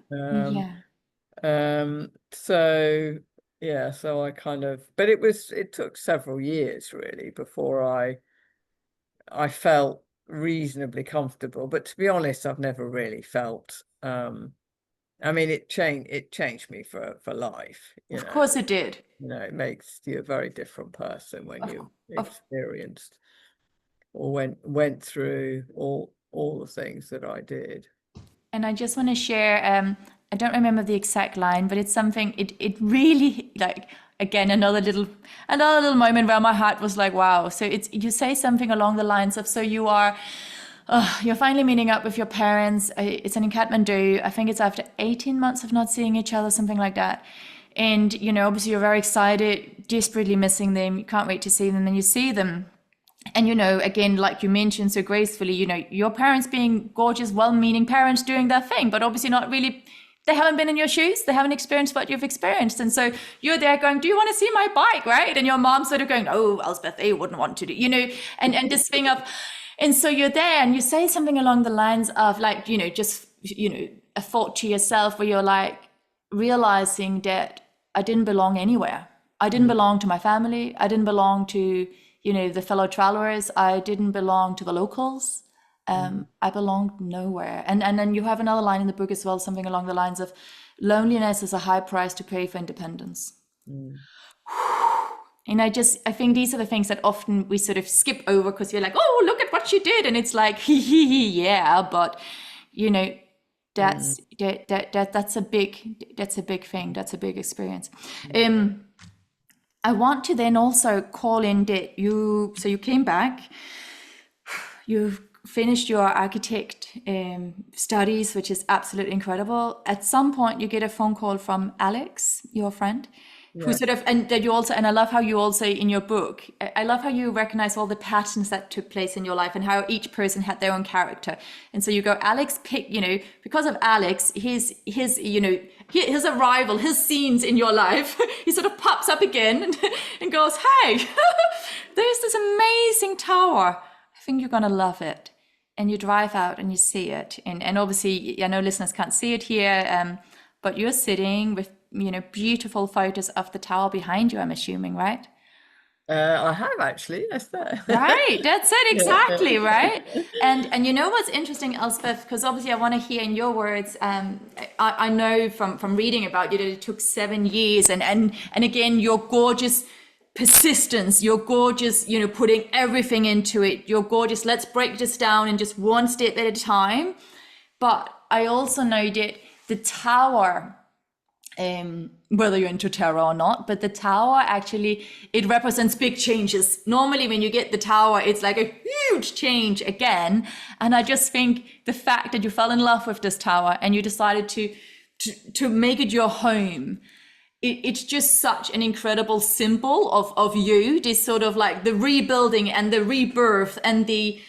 Yeah. So yeah, so I kind of, but it took several years really before I felt reasonably comfortable. But to be honest, I've never really felt I mean it changed me for life, Of course it did. it makes you a very different person when Of, you of experienced or went through all the things that I did. And I just want to share, I don't remember the exact line, but it's something, it really, like, again, another little moment where my heart was like, wow. So you say something along the lines of, so you're finally meeting up with your parents. It's in Kathmandu. I think it's after 18 months of not seeing each other, something like that. And, obviously you're very excited, desperately missing them. You can't wait to see them. Then you see them. And, again, like you mentioned so gracefully, your parents being gorgeous, well-meaning parents doing their thing, but obviously not really, they haven't been in your shoes. They haven't experienced what you've experienced. And so you're there going, do you want to see my bike, right? And your mom's sort of going, oh, Elspeth, they wouldn't want to do, and this thing of, and so you're there and you say something along the lines of like, just, a thought to yourself where you're like realizing that I didn't belong anywhere. I didn't belong to my family. I didn't belong to, the fellow travelers. I didn't belong to the locals. I belonged nowhere. And then you have another line in the book as well, something along the lines of loneliness is a high price to pay for independence. Mm. And I think these are the things that often we sort of skip over because we're like, oh, look at what she did. And it's like, yeah, but that's that's a big thing. That's a big experience. I want to then also call in that so you came back, you've finished your architect studies, which is absolutely incredible. At some point, you get a phone call from Alex, your friend, who Yeah. sort of, and that you also, and I love how you also in your book, I love how you recognize all the patterns that took place in your life and how each person had their own character. And so you go, Alex because of Alex, his arrival, his scenes in your life, he sort of pops up again and goes, hey, there's this amazing tower. I think you're gonna love it. And you drive out and you see it. And obviously, I know listeners can't see it here, but you're sitting with, beautiful photos of the tower behind you, I'm assuming, right? I have actually, yes, there. Right, that's it exactly, right? Yeah. And you know what's interesting, Elspeth, because obviously I want to hear in your words. I know from reading about you that it took 7 years, and again your gorgeous persistence, your gorgeous, putting everything into it. Your gorgeous. Let's break this down and just one step at a time. But I also know that the tower, whether you're into tarot or not, but the tower actually, it represents big changes. Normally when you get the tower, it's like a huge change again. And I just think the fact that you fell in love with this tower and you decided to make it your home, it's just such an incredible symbol of you, this sort of like the rebuilding and the rebirth and the,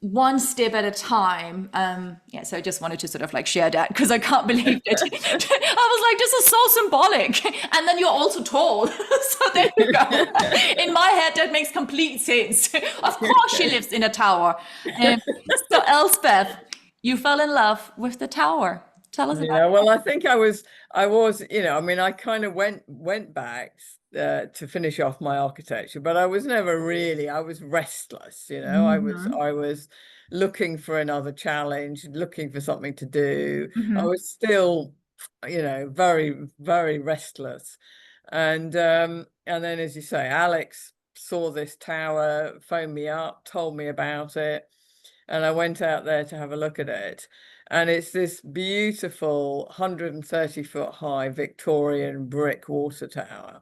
one step at a time. Yeah, so I just wanted to sort of like share that because I can't believe it. I was like, this is so symbolic. And then you're also tall. So there you go. In my head, that makes complete sense. Of course, she lives in a tower. So, Elspeth, you fell in love with the tower. Tell us about Yeah, well, I think I was, I mean, I kind of went back to finish off my architecture, but I was never really, I was restless, it. I was looking for another challenge, looking for something to do. I Hmm. was still, very, very restless. And then, as you say, Alex saw this tower, phoned me up, told me about it, and I went out there to have a look at it. And it's this beautiful 130-foot high Victorian brick water tower,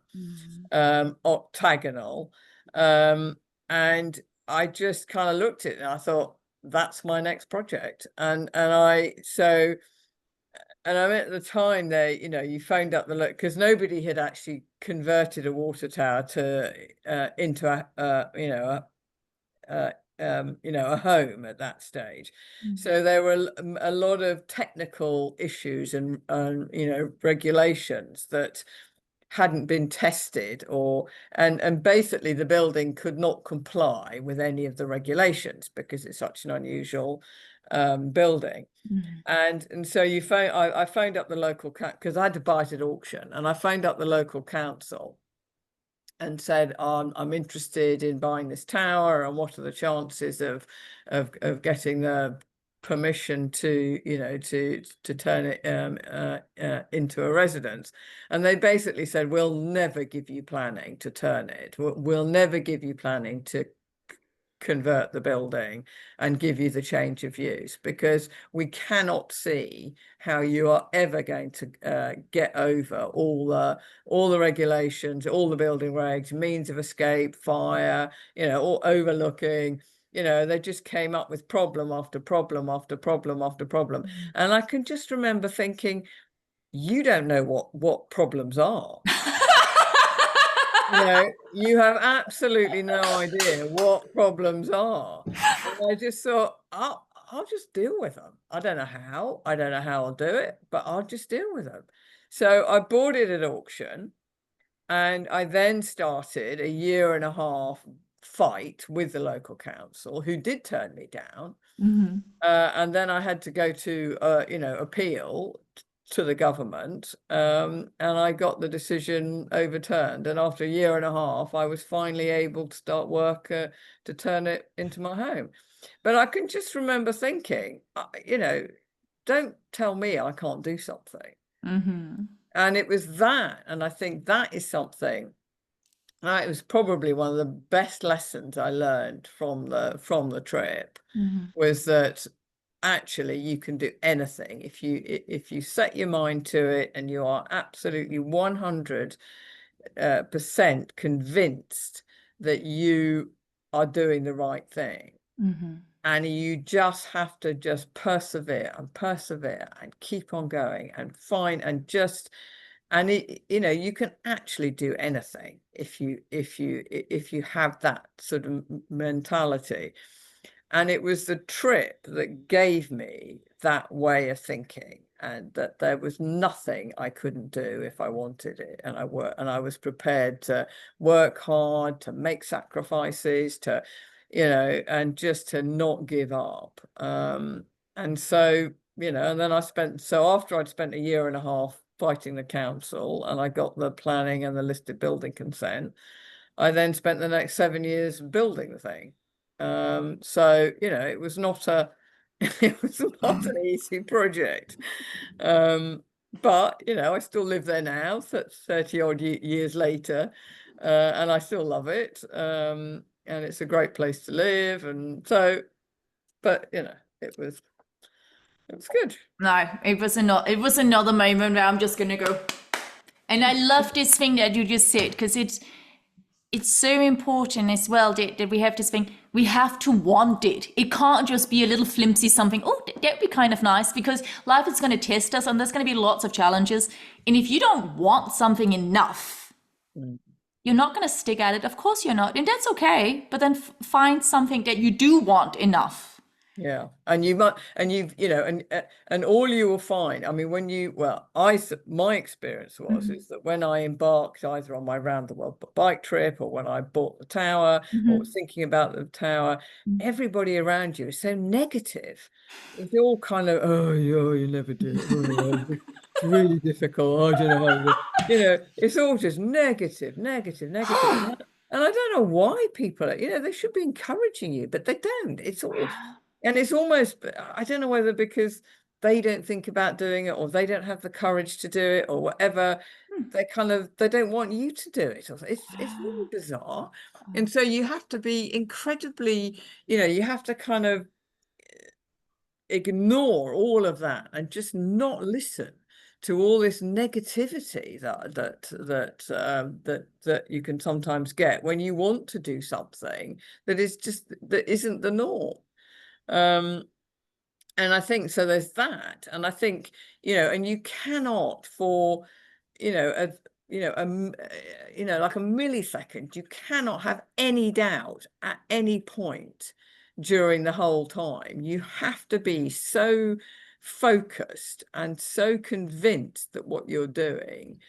octagonal. And I just kind of looked at it and I thought, that's my next project. And I mean, at the time they, you phoned up the look because nobody had actually converted a water tower to into a home at that stage. So there were a lot of technical issues and regulations that hadn't been tested, and basically the building could not comply with any of the regulations because it's such an unusual building. And so I phoned up the local because I had to buy it at auction, and I phoned up the local council and said, I'm interested in buying this tower, and what are the chances of getting the permission to turn it into a residence. And they basically said, we'll never give you planning to turn it, we'll never give you planning to convert the building and give you the change of use, because we cannot see how you are ever going to get over all the regulations, all the building regs, means of escape, fire, all overlooking. They just came up with problem after problem after problem after problem. And I can just remember thinking, you don't know what problems are. You have absolutely no idea what problems are. And I just thought, I'll just deal with them. I don't know how. I don't know how I'll do it, but I'll just deal with them. So I bought it at auction, and I then started a 1.5 year fight with the local council, who did turn me down. And then I had to go to, appeal to the government, and I got the decision overturned. And after a 1.5 years, I was finally able to start work to turn it into my home. But I can just remember thinking, don't tell me I can't do something. And it was that, and I think that is something. It was probably one of the best lessons I learned from the trip, was that actually you can do anything if you set your mind to it, and you are absolutely 100% convinced that you are doing the right thing. And you just have to just persevere and keep on going and find and just. And you can actually do anything if you have that sort of mentality. And it was the trip that gave me that way of thinking, and that there was nothing I couldn't do if I wanted it. And I was prepared to work hard, to make sacrifices, to, and just to not give up. And so, and then after I'd spent a 1.5 years fighting the council, and I got the planning and the listed building consent, I then spent the next 7 years building the thing. So, it was not it was not an easy project. But, I still live there now, 30 odd years later, and I still love it. And it's a great place to live. And so, but, it was good. No, it was another moment where I'm just gonna go. And I love this thing that you just said, because it's so important as well that we have this thing, we have to want it. It can't just be a little flimsy something, oh, that'd be kind of nice, because life is going to test us and there's going to be lots of challenges. And if you don't want something enough, you're not going to stick at it. Of course you're not. And that's okay. But then find something that you do want enough. Yeah, and you might, and and all you will find. I mean, my experience is that when I embarked either on my round the world bike trip, or when I bought the tower, or was thinking about the tower, everybody around you is so negative. It's all kind of, oh, you never do it. Oh, it's really difficult. I don't know how to do it. It's all just negative, negative, negative. And I don't know why people are, they should be encouraging you, but they don't. And it's almost, I don't know whether because they don't think about doing it, or they don't have the courage to do it, or whatever. They don't want you to do it. It's really bizarre. And so you have to be incredibly, you have to kind of ignore all of that and just not listen to all this negativity that you can sometimes get when you want to do something that isn't the norm. And I think so there's that, and I think and you cannot for like a millisecond, you cannot have any doubt at any point during the whole time. You have to be so focused and so convinced that what you're doing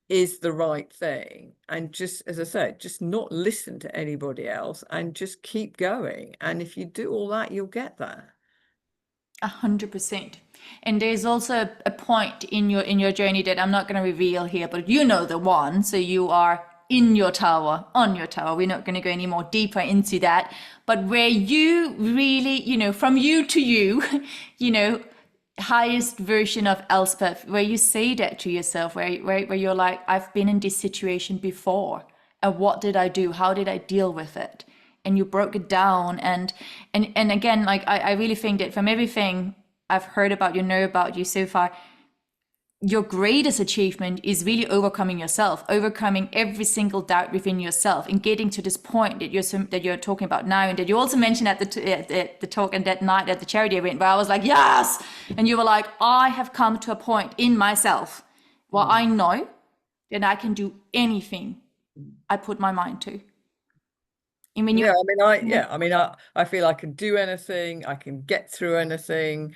is the right thing, and just, as I said, just not listen to anybody else and just keep going. And if you do all that, you'll get there. 100%. And there's also a point in your journey that I'm not going to reveal here, but the one. So you are in your tower, on your tower. We're not going to go any more deeper into that, but where you really, from you to you, highest version of Elspeth, where you say that to yourself, where you're like, I've been in this situation before, and what did I do? How did I deal with it? And you broke it down. And again, like I really think that from everything I've heard about you so far, your greatest achievement is really overcoming yourself, overcoming every single doubt within yourself, and getting to this point that you're talking about now, and that you also mentioned at the talk and that night at the charity event, where I was like, yes, and you were like, I have come to a point in myself where I know that I can do anything I put my mind to. I feel I can do anything, I can get through anything,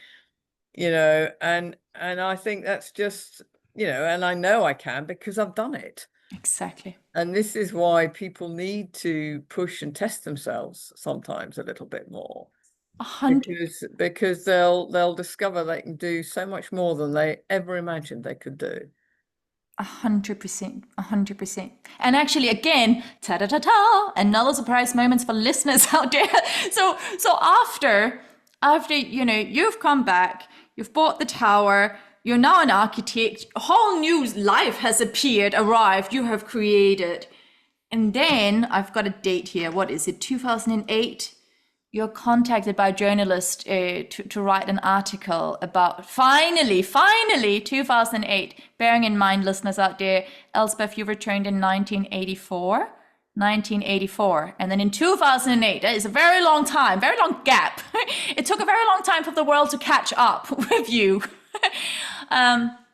and I think that's just, and I know I can because I've done it. Exactly. And this is why people need to push and test themselves sometimes a little bit more. 100. Because they'll discover they can do so much more than they ever imagined they could do. 100%, 100%. And actually, again, ta-da-ta-ta, another surprise moments for listeners out there. So after you've come back, you've bought the tower, you're now an architect, a whole new life has arrived, you have created. And then I've got a date here. What is it? 2008. You're contacted by a journalist to write an article about finally 2008. Bearing in mind, listeners out there, Elspeth, you returned in 1984. And then in 2008, that is a very long time, very long gap. It took a very long time for the world to catch up with you.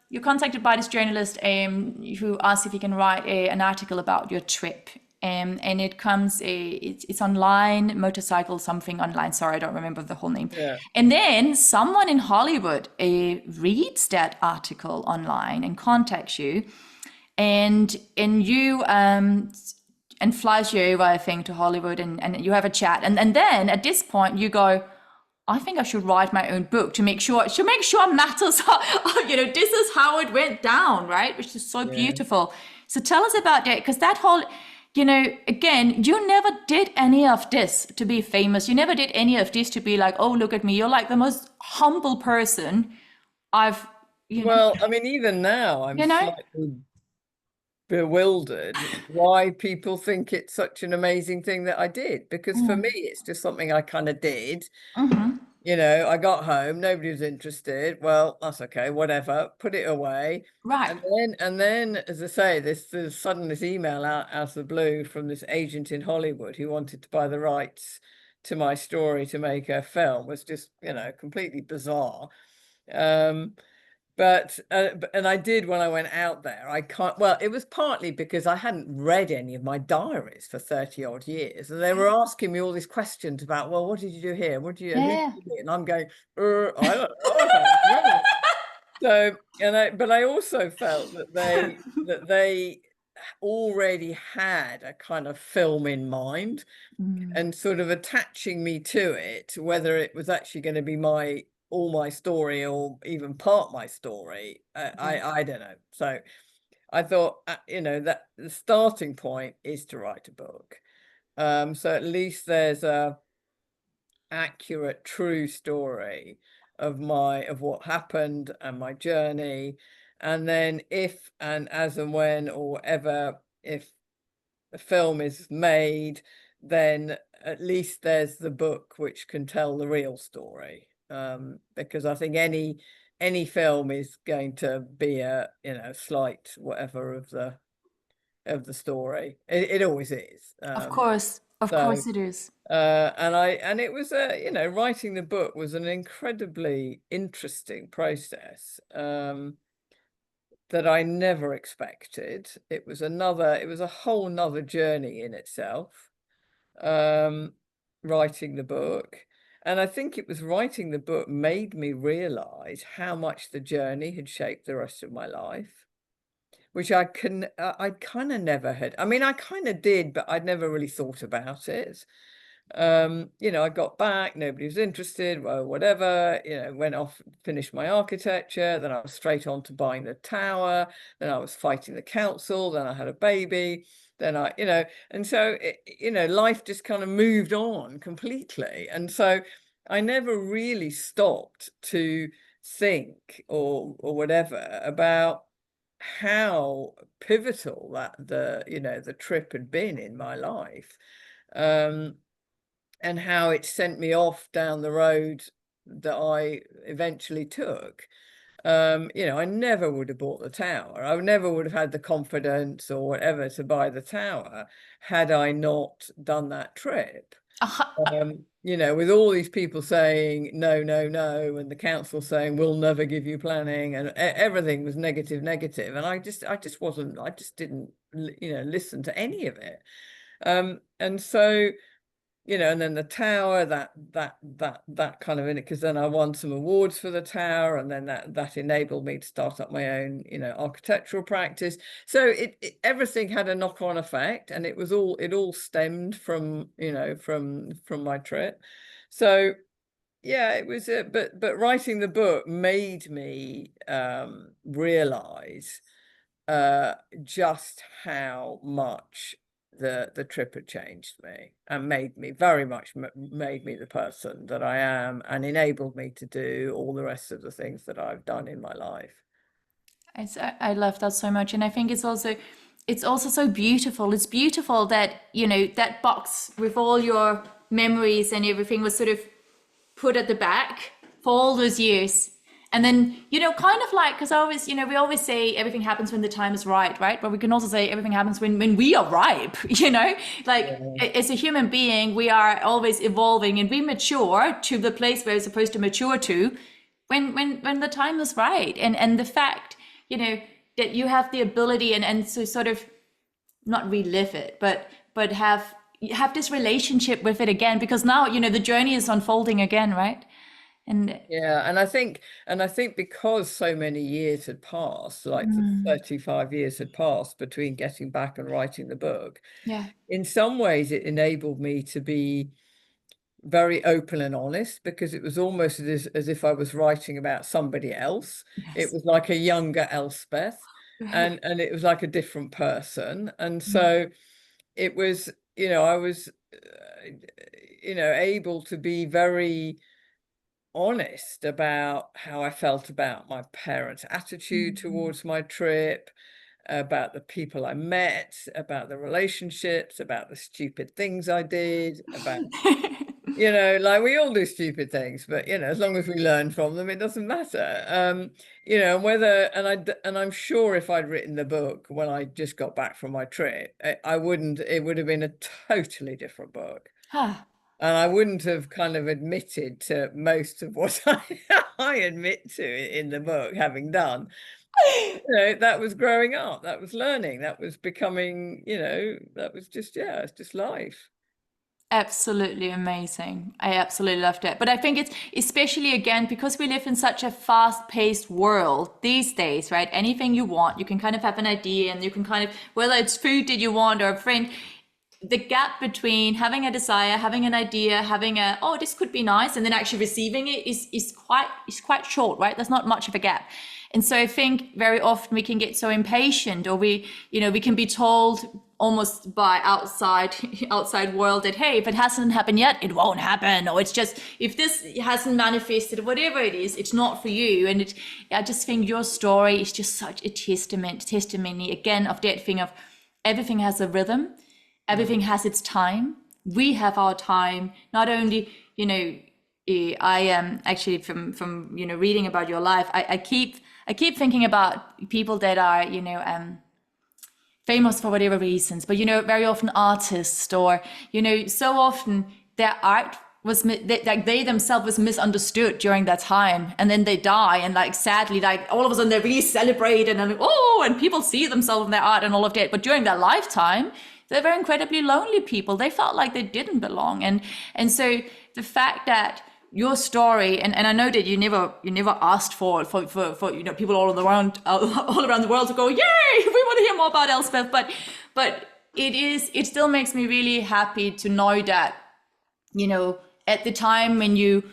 You're contacted by this journalist who asks if you can write an article about your trip. And it comes, it's online, motorcycle, something online. Sorry, I don't remember the whole name. Yeah. And then someone in Hollywood reads that article online and contacts you, and you and flies you over, I think, to Hollywood, and you have a chat. And then at this point you go, I think I should write my own book to make sure matters. This is how it went down, right? Which is so beautiful. So tell us about that, because again, you never did any of this to be famous. You never did any of this to be like, oh, look at me. You're like the most humble person I've, you know, Well, I mean, even now I'm you know? slightly bewildered why people think it's such an amazing thing that I did. Because for me, it's just something I kind of did. Mm-hmm. I got home, nobody was interested. Well, that's okay, whatever, put it away. Right. And then, as I say, there's sudden this email out of the blue from this agent in Hollywood who wanted to buy the rights to my story to make a film. Was just, completely bizarre. Um, and I did when I went out there. I can't, well, it was partly because I hadn't read any of my diaries for 30 odd years. And they were asking me all these questions about, well, what did you do here? What do you, who did Yeah. you meet? And I'm going, I don't know. I can't remember. So, but I also felt that they already had a kind of film in mind Mm. and sort of attaching me to it, whether it was actually going to be my story or even part my story, I don't know. So I thought, that the starting point is to write a book. So at least there's a accurate, true story of what happened and my journey. And then if and as and when or whatever, if a film is made, then at least there's the book which can tell the real story. Because I think any film is going to be a slight whatever of the story. It always is. Of course. Of So course it is. and it was writing the book was an incredibly interesting process. That I never expected. It was a whole nother journey in itself, writing the book. And I think it was writing the book made me realize how much the journey had shaped the rest of my life, which I kind of never had. I mean, I kind of did, but I'd never really thought about it. I got back, nobody was interested, well, whatever, went off, finished my architecture, then I was straight on to buying the tower, then I was fighting the council, then I had a baby, then and so, life just kind of moved on completely. And so I never really stopped to think or whatever about how pivotal the trip had been in my life. And how it sent me off down the road that I eventually took. I never would have bought the tower. I never would have had the confidence or whatever to buy the tower had I not done that trip. With all these people saying no, no, no, and the council saying we'll never give you planning, and everything was negative, negative, and I just didn't, listen to any of it. And so and then the tower, that kind of in it, because then I won some awards for the tower, and then that enabled me to start up my own, architectural practice. So everything had a knock-on effect, and it all stemmed from, from my trip. So yeah, it was but writing the book made me realize just how much the trip had changed me and made me very much made me the person that I am, and enabled me to do all the rest of the things that I've done in my life. I love that so much, and I think it's also so beautiful. It's beautiful that that box with all your memories and everything was sort of put at the back for all those years. And then, kind of like, because I always, we always say everything happens when the time is right, right? But we can also say everything happens when we are ripe, Like, Yeah. as a human being, we are always evolving and we mature to the place where we're supposed to mature to when the time is right. And the fact, that you have the ability and so sort of not relive it, but have this relationship with it again, because now, the journey is unfolding again, right? And Yeah, and I think because so many years had passed, like 35 years had passed between getting back and writing the book, yeah, in some ways it enabled me to be very open and honest, because it was almost as if I was writing about somebody else. It yes, was like a younger Elspeth, right. and it was like a different person. And Mm. so it was, I was, able to be very honest about how I felt about my parents' attitude towards my trip, about the people I met, about the relationships, about the stupid things I did, about, like we all do stupid things, but as long as we learn from them, it doesn't matter. And I'm sure if I'd written the book when I just got back from my trip, I wouldn't, it would have been a totally different book. Ah, And I wouldn't have kind of admitted to most of what I admit to in the book, having done. That was growing up, that was learning, that was becoming, that was just, it's just life. absolutely amazing. I absolutely loved it. But I think it's especially again because we live in such a fast-paced world these days, right? Anything you want, you can kind of have an idea and you can kind of, whether it's food that you want or a friend, the gap between having a desire, having an idea, having a, oh, this could be nice, and then actually receiving it is quite short, right? There's not much of a gap. And so I think very often we can get so impatient, or we can be told almost by outside world that, hey, if it hasn't happened yet, it won't happen, or it's just, if this hasn't manifested, whatever it is, it's not for you. And I just think your story is just such a testimony again of that thing of everything has a rhythm, everything has its time. We have our time. Not only, I am actually from reading about your life. I keep thinking about people that are famous for whatever reasons, but very often artists, or so often their art was like they themselves was misunderstood during that time, and then they die, and like sadly, like all of a sudden they're really celebrated, and and people see themselves in their art and all of that. But during their lifetime, they were incredibly lonely people. They felt like they didn't belong, and so the fact that your story, and I know that you never asked for people all around the world to go, yay, we want to hear more about Elspeth, but it still makes me really happy to know that at the time when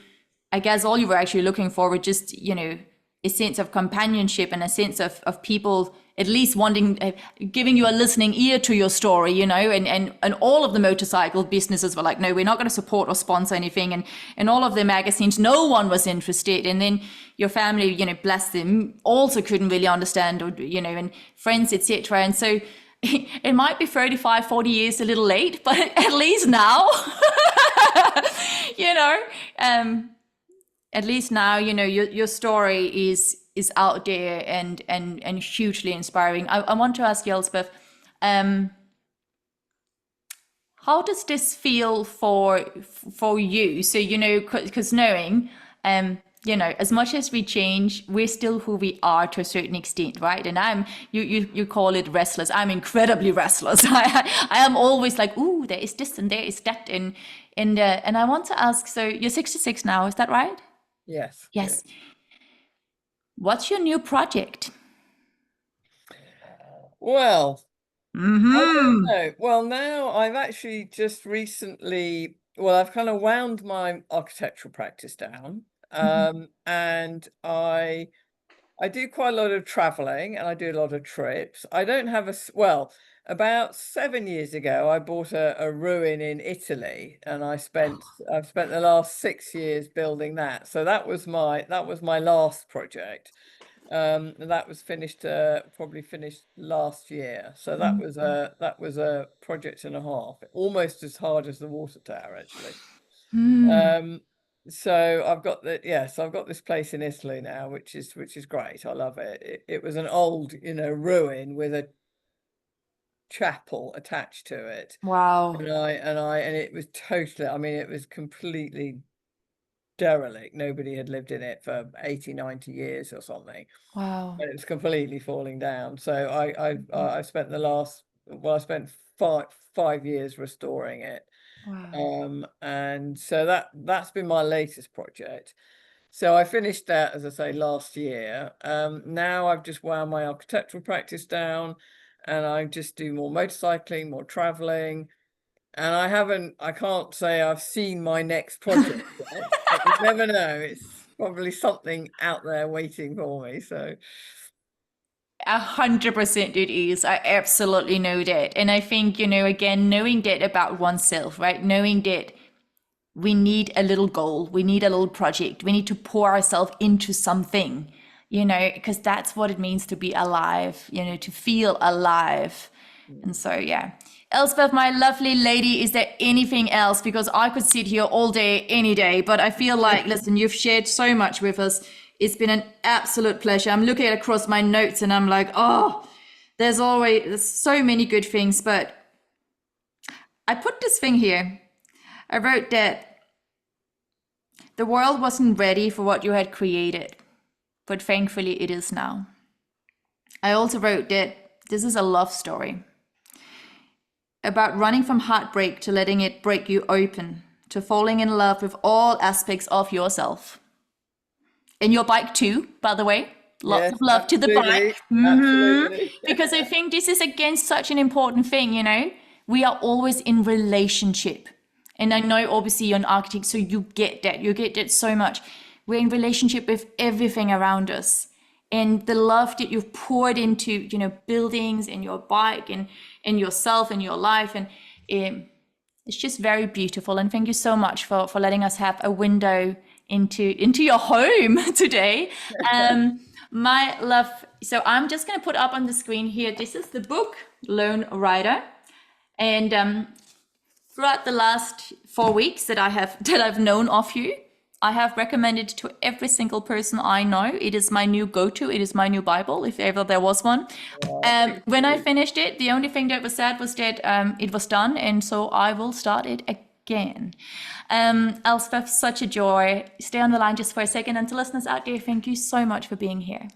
I guess all you were actually looking for were just a sense of companionship and a sense of people at least wanting, giving you a listening ear to your story, and all of the motorcycle businesses were like, no, we're not going to support or sponsor anything. And all of the magazines, no one was interested. And then your family, bless them, also couldn't really understand, or, and friends, etc. And so it might be 35, 40 years a little late, but at least now, you know, at least now, your story is out there and hugely inspiring. I want to ask you, Elspeth, how does this feel for you? So, because knowing, as much as we change, we're still who we are to a certain extent, right? And you call it restless. I'm incredibly restless. I am always like, ooh, there is this and there is that, and I want to ask. So you're 66 now, is that right? Yes. Yes. What's your new project? Well, I don't Mm-hmm. know. Well, now I've actually just recently, I've kind of wound my architectural practice down. And I do quite a lot of traveling, and I do a lot of trips. I don't have about 7 years ago, I bought a ruin in Italy, and I've spent the last 6 years building that. So that was my last project. That was finished, probably finished last year. So that was a project and a half, almost as hard as the water tower, actually. Mm. Um, so I've got this place in Italy now, which is great. I love it. It was an old, ruin with a chapel attached to it. Wow. And it was totally, I mean, it was completely derelict. Nobody had lived in it for 80, 90 years or something. Wow. And it's completely falling down. So I spent I spent five years restoring it. Wow. And so that's been my latest project. So I finished that, as I say, last year. Now I've just wound my architectural practice down, and I just do more motorcycling, more traveling. And I can't say I've seen my next project yet, but you never know. It's probably something out there waiting for me. So 100% it is. I absolutely know that. And I think, again, knowing that about oneself, right? Knowing that we need a little goal, we need a little project, we need to pour ourselves into something, because that's what it means to be alive, to feel alive. And so, yeah. Elspeth, my lovely lady, is there anything else? Because I could sit here all day, any day, but I feel like, listen, you've shared so much with us. It's been an absolute pleasure. I'm looking across my notes and I'm like, oh, there's so many good things, but I put this thing here. I wrote that the world wasn't ready for what you had created, but thankfully it is now. I also wrote that this is a love story about running from heartbreak to letting it break you open, to falling in love with all aspects of yourself. And your bike too, by the way. Lots Yes, of love to the absolutely, bike. absolutely. Because I think this is, again, such an important thing, We are always in relationship. And I know, obviously, you're an architect, so you get that. You get that so much. We're in relationship with everything around us. And the love that you've poured into, buildings and your bike and yourself and your life. And it's just very beautiful. And thank you so much for letting us have a window into your home today. My love, so I'm just going to put up on the screen here. This is the book, Lone Rider. And throughout the last 4 weeks that I've known of you, I have recommended to every single person I know. It is my new go-to. It is my new Bible, if ever there was one. When I finished it, the only thing that was said was that it was done, and so I will start it again. Elspeth, such a joy. Stay on the line just for a second. And to listeners out there, thank you so much for being here.